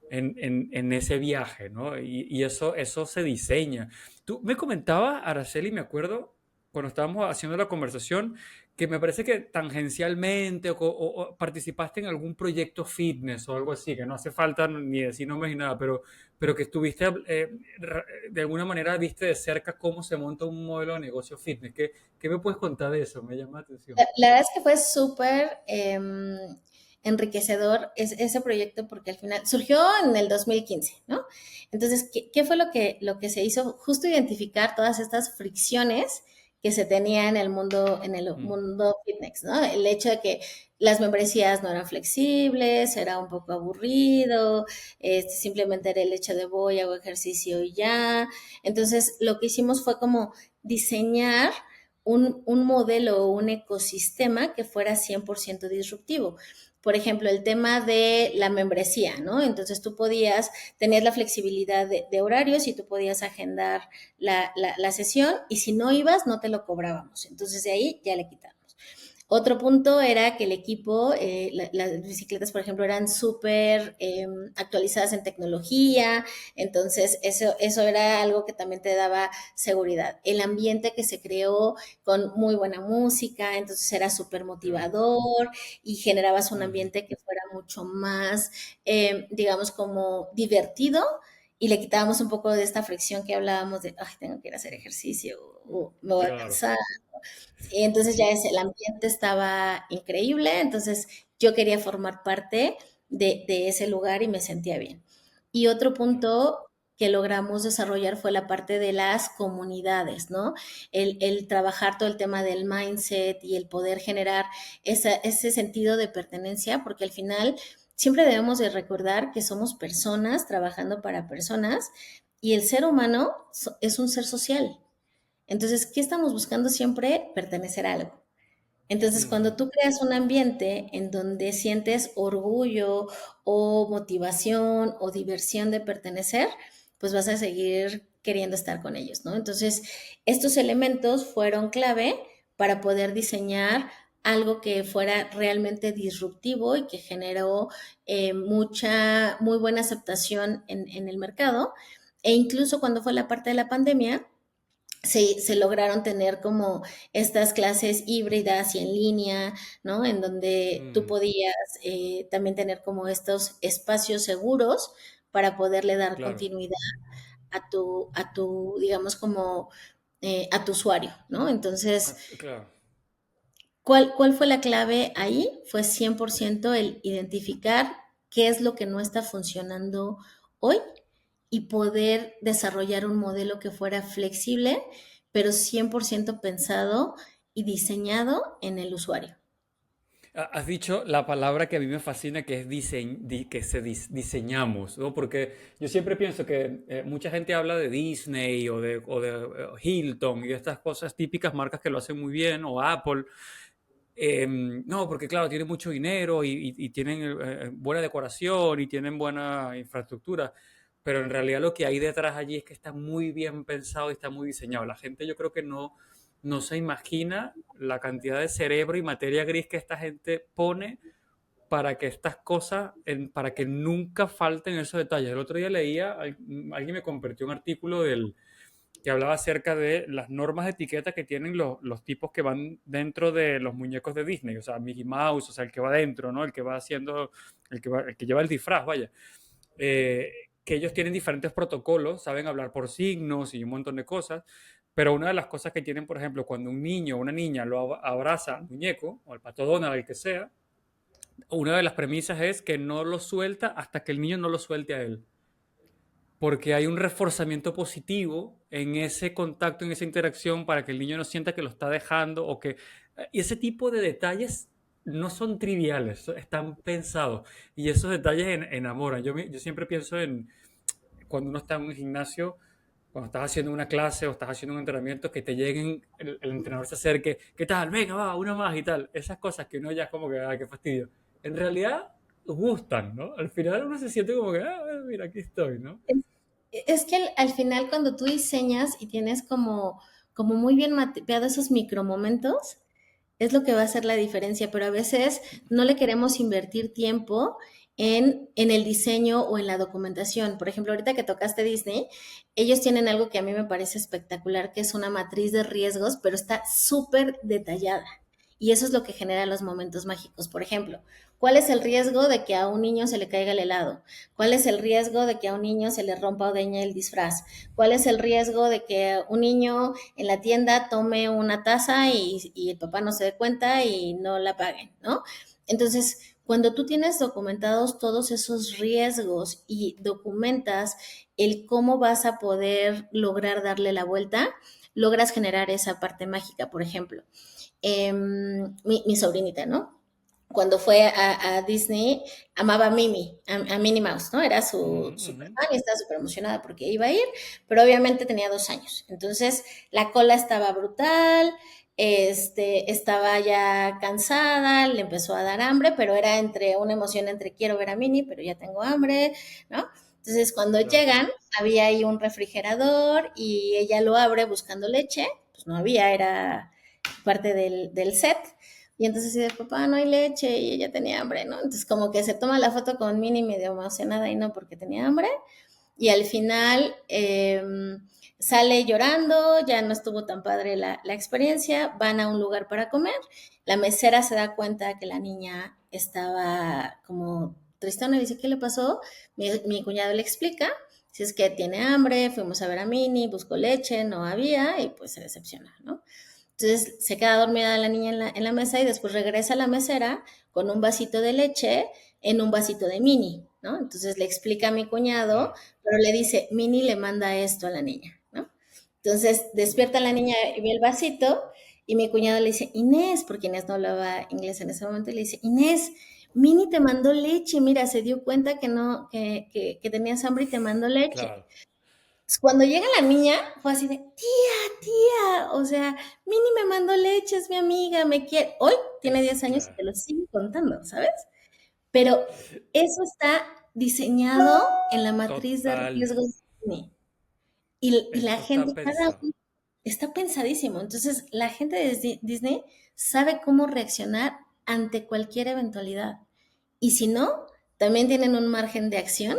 en ese viaje, ¿no? Y eso se diseña. Tú me comentabas, Araceli, me acuerdo, cuando estábamos haciendo la conversación, que me parece que tangencialmente o participaste en algún proyecto fitness o algo así, que no hace falta ni decir nombres ni nada, pero que estuviste, de alguna manera viste de cerca cómo se monta un modelo de negocio fitness. ¿Qué me puedes contar de eso? Me llama la atención. La verdad es que fue súper enriquecedor ese proyecto porque al final surgió en el 2015, ¿no? Entonces, ¿qué fue lo que se hizo? Justo identificar todas estas fricciones que se tenía en el Mm, mundo fitness, ¿no? El hecho de que las membresías no eran flexibles, era un poco aburrido, simplemente era el hecho de voy, hago ejercicio y ya. Entonces, lo que hicimos fue como diseñar un modelo o un ecosistema que fuera 100% disruptivo. Por ejemplo, el tema de la membresía, ¿no? Entonces tú tenías la flexibilidad de horarios y tú podías agendar la sesión y si no ibas, no te lo cobrábamos. Entonces de ahí ya le quitamos. Otro punto era que el equipo, las bicicletas, por ejemplo, eran súper actualizadas en tecnología, entonces eso era algo que también te daba seguridad. El ambiente que se creó con muy buena música, entonces era súper claro. motivador y generabas un Ujú, ambiente que fuera mucho más, digamos, como divertido y le quitábamos un poco de esta fricción que hablábamos de, ay, tengo que ir a hacer ejercicio o me voy a claro. cansar. Y entonces ya el ambiente estaba increíble, entonces yo quería formar parte de ese lugar y me sentía bien. Y otro punto que logramos desarrollar fue la parte de las comunidades, ¿no? El trabajar todo el tema del mindset y el poder generar ese sentido de pertenencia, porque al final siempre debemos de recordar que somos personas trabajando para personas y el ser humano es un ser social. Entonces, ¿qué estamos buscando siempre? Pertenecer a algo. Entonces, Ujú, cuando tú creas un ambiente en donde sientes orgullo o motivación o diversión de pertenecer, pues vas a seguir queriendo estar con ellos, ¿no? Entonces, estos elementos fueron clave para poder diseñar algo que fuera realmente disruptivo y que generó muy buena aceptación en el mercado. E incluso cuando fue la parte de la pandemia, se lograron tener como estas clases híbridas y en línea, ¿no? En donde tú ujú, podías también tener como estos espacios seguros para poderle dar claro. continuidad digamos como, a tu usuario, ¿no? Entonces, Claro. ¿Cuál fue la clave ahí? Fue 100% el identificar qué es lo que no está funcionando hoy y poder desarrollar un modelo que fuera flexible, pero 100% pensado y diseñado en el usuario. Has dicho la palabra que a mí me fascina, que es diseñamos, ¿no? Porque yo siempre pienso que mucha gente habla de Disney o de Hilton y de estas cosas típicas, marcas que lo hacen muy bien, o Apple. No, porque claro, tienen mucho dinero y tienen buena decoración y tienen buena infraestructura, pero en realidad lo que hay detrás allí es que está muy bien pensado y está muy diseñado. La gente yo creo que no se imagina la cantidad de cerebro y materia gris que esta gente pone para que estas cosas, para que nunca falten esos detalles. El otro día leía, alguien me compartió un artículo que hablaba acerca de las normas de etiqueta que tienen los tipos que van dentro de los muñecos de Disney, o sea, Mickey Mouse, o sea, el que va dentro, ¿no? El que va haciendo, el que lleva el disfraz, vaya. Eh, que ellos tienen diferentes protocolos, saben hablar por signos y un montón de cosas, pero una de las cosas que tienen, por ejemplo, cuando un niño o una niña lo abraza al muñeco, o al pato Donald, al que sea, una de las premisas es que no lo suelta hasta que el niño no lo suelte a él, porque hay un reforzamiento positivo en ese contacto, en esa interacción, para que el niño no sienta que lo está dejando o que... Y ese tipo de detalles no son triviales, están pensados. Y esos detalles enamoran. Yo siempre pienso en cuando uno está en un gimnasio, cuando estás haciendo una clase o estás haciendo un entrenamiento, que te lleguen, el entrenador se acerque, ¿qué tal? Venga, va, una más y tal. Esas cosas que uno ya es como que, ay, qué fastidio. En realidad gustan, ¿no? Al final uno se siente como que, ah, mira, aquí estoy, ¿no? Es que al final cuando tú diseñas y tienes como muy bien mapeado esos micromomentos, es lo que va a hacer la diferencia, pero a veces no le queremos invertir tiempo en el diseño o en la documentación. Por ejemplo, ahorita que tocaste Disney, ellos tienen algo que a mí me parece espectacular, que es una matriz de riesgos, pero está súper detallada. Y eso es lo que genera los momentos mágicos. Por ejemplo, ¿cuál es el riesgo de que a un niño se le caiga el helado? ¿Cuál es el riesgo de que a un niño se le rompa o dañe el disfraz? ¿Cuál es el riesgo de que un niño en la tienda tome una taza y el papá no se dé cuenta y no la paguen, ¿no? Entonces, cuando tú tienes documentados todos esos riesgos y documentas el cómo vas a poder lograr darle la vuelta, logras generar esa parte mágica. Por ejemplo, mi sobrinita, ¿no? Cuando fue a Disney, amaba a Mimi, a Minnie Mouse, ¿no? Era su Ujú, super ujú. fan y estaba súper emocionada porque iba a ir, pero obviamente tenía 2 años. Entonces, la cola estaba brutal, estaba ya cansada, le empezó a dar hambre, pero era entre una emoción entre quiero ver a Minnie, pero ya tengo hambre, ¿no? Entonces, cuando Claro. llegan, había ahí un refrigerador y ella lo abre buscando leche, pues no había, era parte del set. Y entonces dice, papá, no hay leche y ella tenía hambre, ¿no? Entonces como que se toma la foto con Minnie medio emocionada y no porque tenía hambre. Y al final sale llorando, ya no estuvo tan padre la experiencia, van a un lugar para comer. La mesera se da cuenta que la niña estaba como tristona y dice, ¿qué le pasó? Mi cuñado le explica, si es que tiene hambre, fuimos a ver a Minnie, buscó leche, no había y pues se decepciona, ¿no? Entonces se queda dormida la niña en la mesa y después regresa a la mesera con un vasito de leche en un vasito de Mini, ¿no? Entonces le explica a mi cuñado, Ah, pero le dice, Mini le manda esto a la niña, ¿no? Entonces despierta la niña y ve el vasito y mi cuñado le dice, Inés, porque Inés no hablaba inglés en ese momento, y le dice, Inés, Mini te mandó leche, mira, se dio cuenta que no, que tenías hambre y te mandó leche. claro. Cuando llega la niña, fue así de, tía, o sea, Mini me mandó leche, es mi amiga, me quiere. Hoy tiene 10 años y Claro. te lo sigue contando, ¿sabes? Pero eso está diseñado en la matriz de Total. riesgos de Disney. Y la Eso está gente, cada pensado. uno está pensadísimo. Entonces, la gente de Disney sabe cómo reaccionar ante cualquier eventualidad. Y si no, también tienen un margen de acción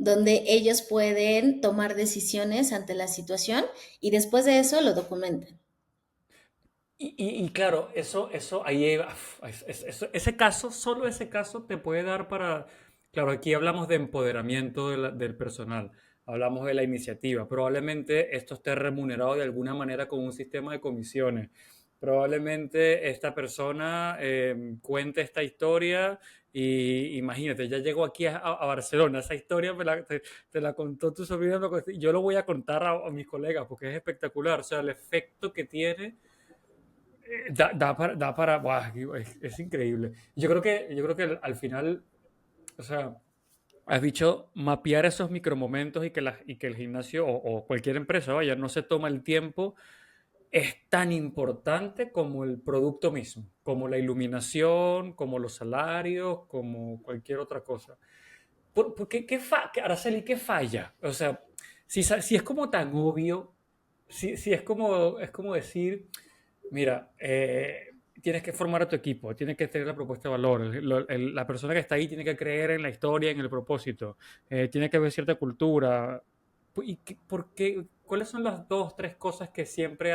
donde ellos pueden tomar decisiones ante la situación y después de eso lo documentan. Y claro, ahí, ese caso, solo ese caso te puede dar para, claro, aquí hablamos de empoderamiento del personal, hablamos de la iniciativa, probablemente esto esté remunerado de alguna manera con un sistema de comisiones, probablemente esta persona cuente esta historia y imagínate, ya llegó aquí a Barcelona, esa historia te la contó tu sobrino, yo lo voy a contar a mis colegas porque es espectacular, o sea, el efecto que tiene buah, es increíble. Yo creo que al final, o sea, has dicho mapear esos micromomentos y que el gimnasio o cualquier empresa, vaya, no se toma el tiempo, es tan importante como el producto mismo, como la iluminación, como los salarios, como cualquier otra cosa. Araceli, ¿qué falla? O sea, si es como tan obvio, si es como decir, mira, tienes que formar a tu equipo, tienes que tener la propuesta de valor, la persona que está ahí tiene que creer en la historia, en el propósito, tiene que haber cierta cultura. ¿Cuáles son las dos, tres cosas que siempre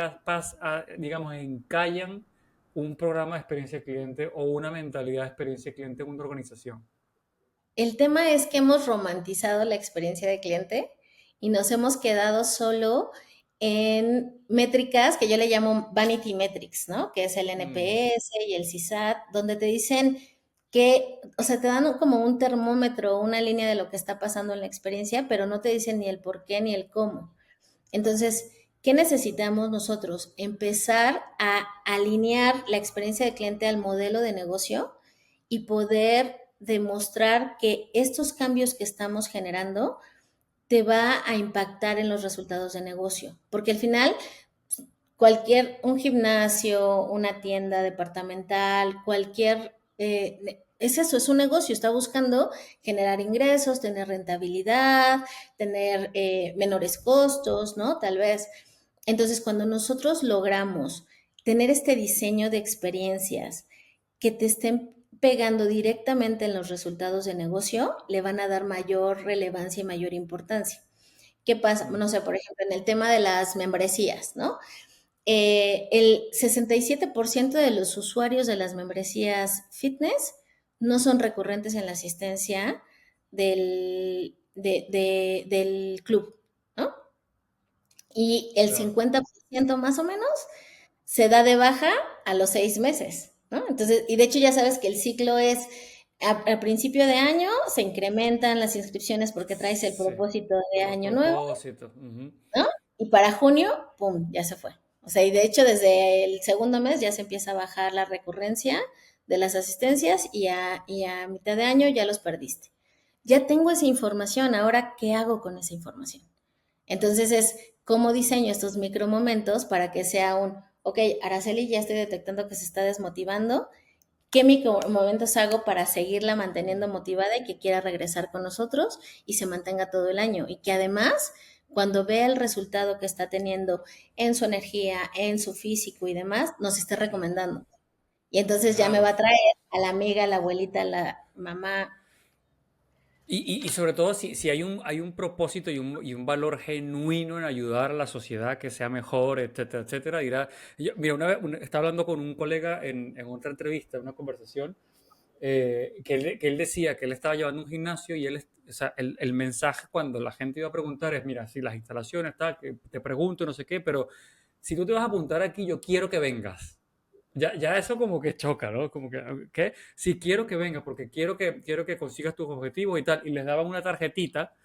digamos, encallan un programa de experiencia cliente o una mentalidad de experiencia cliente en una organización? El tema es que hemos romantizado la experiencia de cliente y nos hemos quedado solo en métricas que yo le llamo vanity metrics, ¿no? Que es el Mm, NPS y el CSAT, donde te dicen que, o sea, te dan como un termómetro, una línea de lo que está pasando en la experiencia, pero no te dicen ni el por qué ni el cómo. Entonces, ¿qué necesitamos nosotros? Empezar a alinear la experiencia de cliente al modelo de negocio y poder demostrar que estos cambios que estamos generando te va a impactar en los resultados de negocio. Porque al final, un gimnasio, una tienda departamental, es eso, es un negocio, está buscando generar ingresos, tener rentabilidad, tener menores costos, ¿no? Tal vez. Entonces, cuando nosotros logramos tener este diseño de experiencias que te estén pegando directamente en los resultados de negocio, le van a dar mayor relevancia y mayor importancia. ¿Qué pasa? mm, No sé, por ejemplo, en el tema de las membresías, ¿no? El 67% de los usuarios de las membresías fitness no son recurrentes en la asistencia del club, ¿no? Y el claro. 50% más o menos se da de baja a los 6 meses, ¿no? Entonces, y de hecho ya sabes que el ciclo es al principio de año se incrementan las inscripciones porque traes el Sí, propósito de los año nuevo, propósitos. Ujú. ¿no? Y para junio, ¡pum!, ya se fue. O sea, y de hecho desde el segundo mes ya se empieza a bajar la recurrencia de las asistencias y a mitad de año ya los perdiste. Ya tengo esa información, ahora, ¿qué hago con esa información? Entonces es cómo diseño estos micromomentos para que sea ok, Araceli, ya estoy detectando que se está desmotivando. ¿Qué micromomentos hago para seguirla manteniendo motivada y que quiera regresar con nosotros y se mantenga todo el año? Y que además, cuando vea el resultado que está teniendo en su energía, en su físico y demás, nos esté recomendando. Y entonces ya me va Claro. a traer a la amiga, a la abuelita, a la mamá. Y sobre todo si hay un propósito y un valor genuino en ayudar a la sociedad a que sea mejor, etcétera, etcétera, mira, una vez estaba hablando con un colega en otra entrevista, en una conversación, que él decía que él estaba llevando un gimnasio y o sea, el mensaje cuando la gente iba a preguntar es, mira, si las instalaciones, tal, que te pregunto, no sé qué, pero si tú te vas a apuntar aquí, yo quiero que vengas. Ya eso como que choca, ¿no? Como que, ¿qué? Sí, quiero que vengas porque quiero que consigas tus objetivos y tal. Y les daban una tarjetita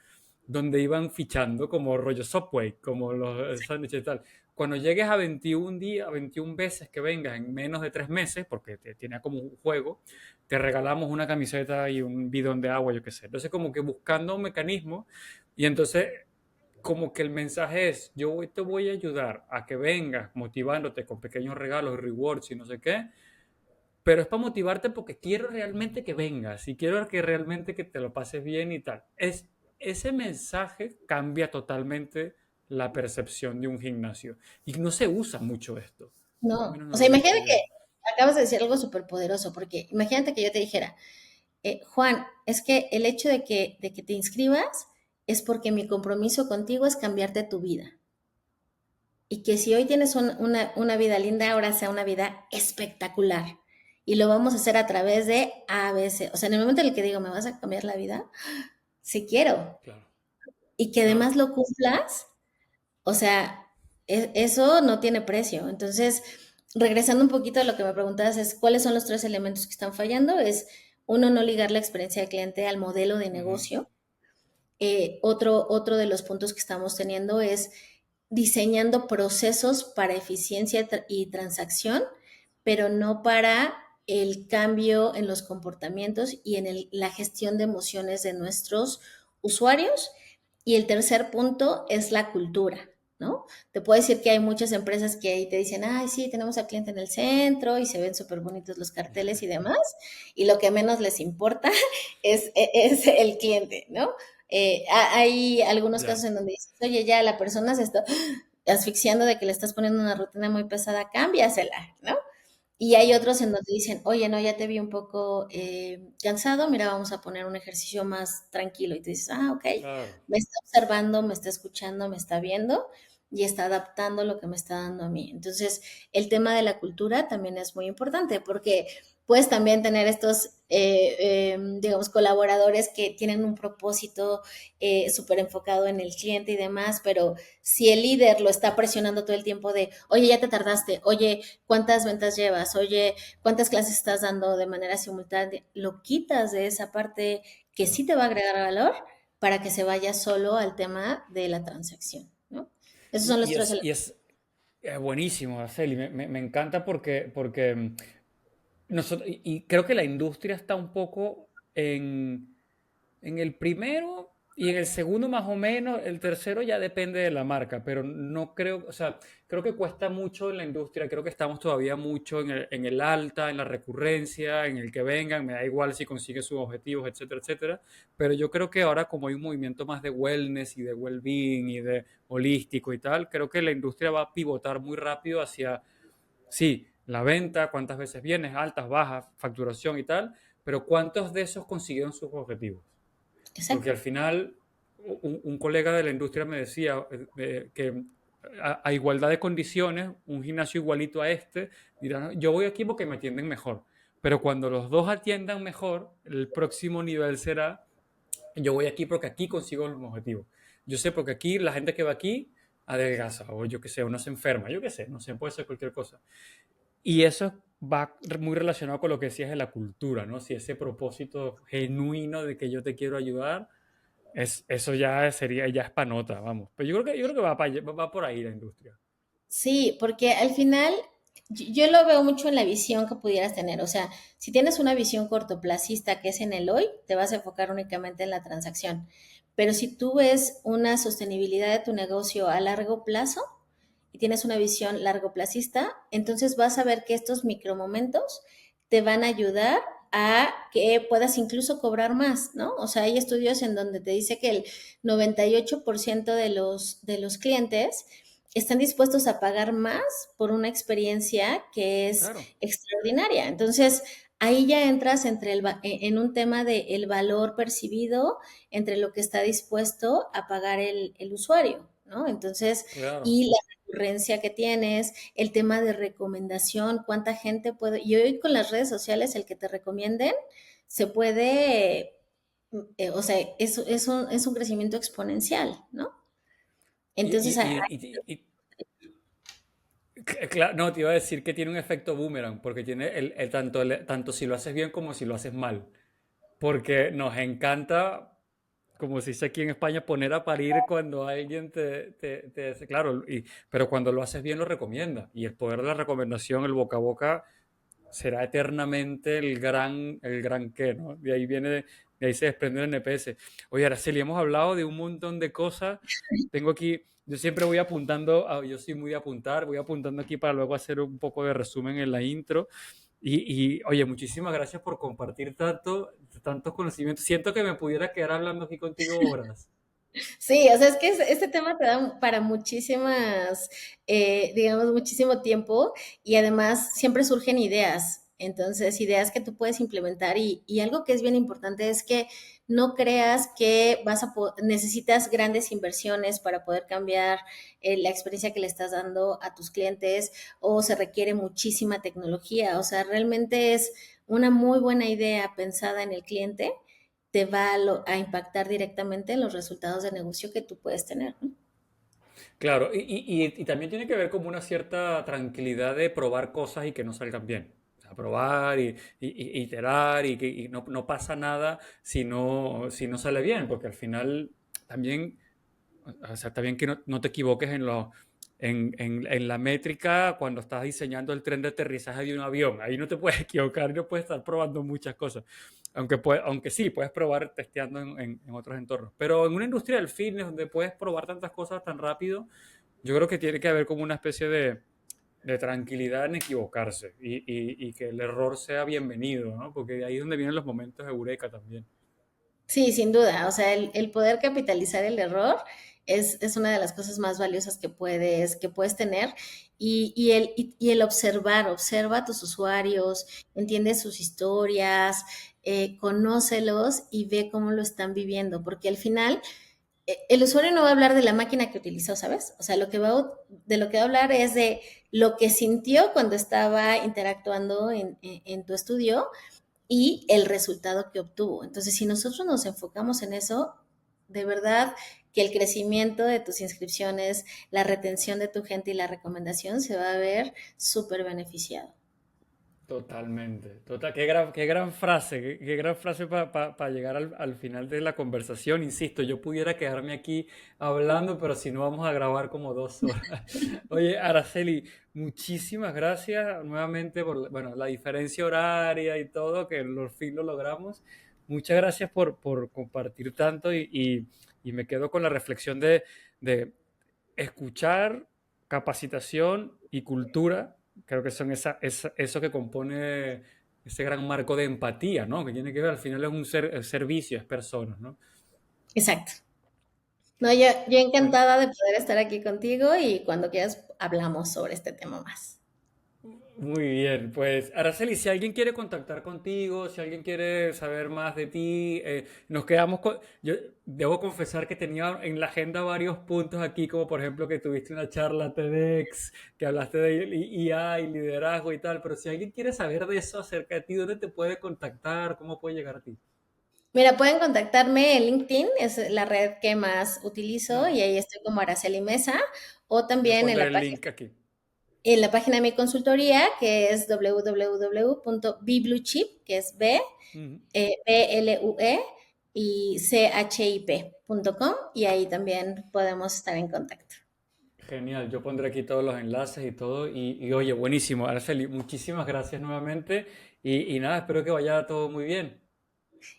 donde iban fichando como rollo Subway, como los sándwiches y tal. Cuando llegues a 21 días, a 21 veces que vengas en menos de 3 meses, porque tiene como un juego, te regalamos una camiseta y un bidón de agua, yo qué sé. Entonces como que buscando un mecanismo y entonces como que el mensaje es, te voy a ayudar a que vengas motivándote con pequeños regalos, rewards y no sé qué, pero es para motivarte porque quiero realmente que vengas y quiero que realmente que te lo pases bien y tal. Ese mensaje cambia totalmente la percepción de un gimnasio y no se usa mucho esto. Por lo No, menos o no lo sea, he visto imagínate que yo. acabas de decir algo súper poderoso, porque imagínate que yo te dijera, Juan, es que el hecho de que te inscribas es porque mi compromiso contigo es cambiarte tu vida. Y que si hoy tienes una vida linda, ahora sea una vida espectacular. Y lo vamos a hacer a través de ABC. O sea, en el momento en el que digo, ¿me vas a cambiar la vida? Sí quiero. Claro, Y que claro. además lo cumplas, o sea, eso no tiene precio. Entonces, regresando un poquito a lo que me preguntabas, es cuáles son los tres elementos que están fallando. Es uno, no ligar la experiencia de cliente al modelo de Ujú. negocio. Otro de los puntos que estamos teniendo es diseñando procesos para eficiencia y transacción, pero no para el cambio en los comportamientos y en la gestión de emociones de nuestros usuarios. Y el tercer punto es la cultura, ¿no? Te puedo decir que hay muchas empresas que ahí te dicen, ay, sí, tenemos al cliente en el centro y se ven súper bonitos los carteles y demás, y lo que menos les importa es el cliente, ¿no? Hay algunos Ya. casos en donde dices, oye, ya la persona se está asfixiando de que le estás poniendo una rutina muy pesada, cámbiasela, ¿no? Y hay Ujú. otros en donde dicen, oye, no, ya te vi un poco cansado, mira, vamos a poner un ejercicio más tranquilo. Y tú dices, ah, ok, Claro. me está observando, me está escuchando, me está viendo y está adaptando lo que me está dando a mí. Entonces, el tema de la cultura también es muy importante porque puedes también tener estos, digamos, colaboradores que tienen un propósito súper enfocado en el cliente y demás, pero si el líder lo está presionando todo el tiempo de, oye, ya te tardaste, oye, ¿cuántas ventas llevas? Oye, ¿cuántas clases estás dando de manera simultánea? Lo quitas de esa parte que sí te va a agregar valor para que se vaya solo al tema de la transacción, ¿no? Esos son los Y tres es, elementos. y es buenísimo, Araceli. Me encanta porque nosotros, y creo que la industria está un poco en el primero y en el segundo más o menos, el tercero ya depende de la marca, pero no creo, o sea, creo que cuesta mucho en la industria, creo que estamos todavía mucho en el alta, en la recurrencia, en el que vengan, me da igual si consiguen sus objetivos, etcétera, etcétera, pero yo creo que ahora como hay un movimiento más de wellness y de well-being y de holístico y tal, creo que la industria va a pivotar muy rápido hacia, sí, la venta, cuántas veces vienes, altas, bajas, facturación y tal, pero cuántos de esos consiguieron sus objetivos. Porque Exacto. al final, un colega de la industria me decía que a igualdad de condiciones, un gimnasio igualito a este, dirán, yo voy aquí porque me atienden mejor. Pero cuando los dos atiendan mejor, el próximo nivel será, yo voy aquí porque aquí consigo los objetivos. Yo sé porque aquí la gente que va aquí adelgaza, o yo que sé, uno se enferma, yo que sé, no sé, puede ser cualquier cosa. Y eso va muy relacionado con lo que decías de la cultura, ¿no? Si ese propósito genuino de que yo te quiero ayudar, eso ya sería, ya es panota, vamos. Pero yo creo que va por ahí la industria. Sí, porque al final yo lo veo mucho en la visión que pudieras tener. O sea, si tienes una visión cortoplacista que es en el hoy, te vas a enfocar únicamente en la transacción. Pero si tú ves una sostenibilidad de tu negocio a largo plazo y tienes una visión largoplacista, entonces vas a ver que estos micromomentos te van a ayudar a que puedas incluso cobrar más, ¿no? O sea, hay estudios en donde te dice que el 98% de los clientes están dispuestos a pagar más por una experiencia que es Claro, extraordinaria. Entonces, ahí ya entras en un tema de el valor percibido entre lo que está dispuesto a pagar el usuario, ¿no? Entonces, claro. y la recurrencia que tienes, el tema de recomendación, cuánta gente puede, y hoy con las redes sociales, el que te recomienden, se puede, o sea, es un crecimiento exponencial, ¿no? Y, Entonces, y, y, y, y- no, te iba a decir que tiene un efecto boomerang, porque tiene tanto si lo haces bien como si lo haces mal. Porque nos encanta, como se dice aquí en España, poner a parir cuando alguien te hace, claro, pero cuando lo haces bien lo recomienda. Y el poder de la recomendación, el boca a boca, será eternamente el gran qué, ¿no? De ahí se desprende el NPS. Oye, Araceli, hemos hablado de un montón de cosas. Tengo aquí, yo siempre voy apuntando, yo soy muy de apuntar, voy apuntando aquí para luego hacer un poco de resumen en la intro. Oye, muchísimas gracias por compartir tantos conocimientos. Siento que me pudiera quedar hablando aquí contigo horas. sí, o sea, es que este tema te da para muchísimas, digamos, muchísimo tiempo y además siempre surgen ideas. Entonces, ideas que tú puedes implementar y algo que es bien importante es que no creas que necesitas grandes inversiones para poder cambiar la experiencia que le estás dando a tus clientes o se requiere muchísima tecnología. O sea, realmente es una muy buena idea pensada en el cliente te va a impactar directamente en los resultados de negocio que tú puedes tener, ¿no? Claro, y también tiene que ver como una cierta tranquilidad de probar cosas y que no salgan bien. O sea, probar y iterar y no pasa nada si no sale bien, porque al final también, o sea, está bien que no te equivoques en la métrica cuando estás diseñando el tren de aterrizaje de un avión. Ahí no te puedes equivocar, no puedes estar probando muchas cosas. Aunque sí, puedes probar testeando en otros entornos. Pero en una industria del fitness donde puedes probar tantas cosas tan rápido, yo creo que tiene que haber como una especie de tranquilidad en equivocarse y que el error sea bienvenido, ¿no? Porque de ahí es donde vienen los momentos de eureka también. Sí, sin duda. O sea, el poder capitalizar el error es una de las cosas más valiosas que puedes tener. Y el observar, observa a tus usuarios, entiende sus historias, conócelos y ve cómo lo están viviendo, porque al final el usuario no va a hablar de la máquina que utilizó, ¿sabes? O sea, de lo que va a hablar es de lo que sintió cuando estaba interactuando en tu estudio y el resultado que obtuvo. Entonces, si nosotros nos enfocamos en eso, de verdad que el crecimiento de tus inscripciones, la retención de tu gente y la recomendación se va a ver súper beneficiado. Totalmente. Qué gran frase, qué gran frase para llegar al final de la conversación. Insisto, yo pudiera quedarme aquí hablando, pero si no vamos a grabar como 2 horas. Oye, Araceli, muchísimas gracias nuevamente por, bueno, la diferencia horaria y todo, que por fin lo logramos. Muchas gracias por compartir tanto y me quedo con la reflexión de escuchar, capacitación y cultura, creo que son eso que compone ese gran marco de empatía, ¿no? Que tiene que ver, al final es servicio, es personas, ¿no? Exacto. No, yo Bueno, encantada de poder estar aquí contigo y cuando quieras hablamos sobre este tema más. muy bien, pues Araceli, si alguien quiere contactar contigo, si alguien quiere saber más de ti, nos quedamos con... Yo debo confesar que tenía en la agenda varios puntos aquí, como por ejemplo que tuviste una charla TEDx, que hablaste de IA y liderazgo y tal, pero si alguien quiere saber de eso acerca de ti, ¿dónde te puede contactar? ¿Cómo puede llegar a ti? Mira, pueden contactarme en LinkedIn, es la red que más utilizo y Ujú. ahí estoy como Araceli Mesa, o Yo también pondré el link aquí. en la página de mi consultoría, que es www.bbluechip, que es Ujú. B-L-U-E y chip.com y ahí también podemos estar en contacto. Genial, yo pondré aquí todos los enlaces y todo. Y oye, buenísimo. Araceli, muchísimas gracias nuevamente. Y nada, espero que vaya todo muy bien.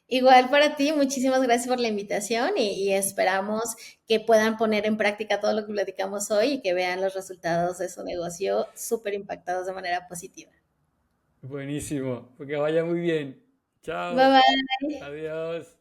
Igual para ti, muchísimas gracias por la invitación y esperamos que puedan poner en práctica todo lo que platicamos hoy y que vean los resultados de su negocio súper impactados de manera positiva. Buenísimo, que vaya muy bien. Bye Chao, bye. adiós.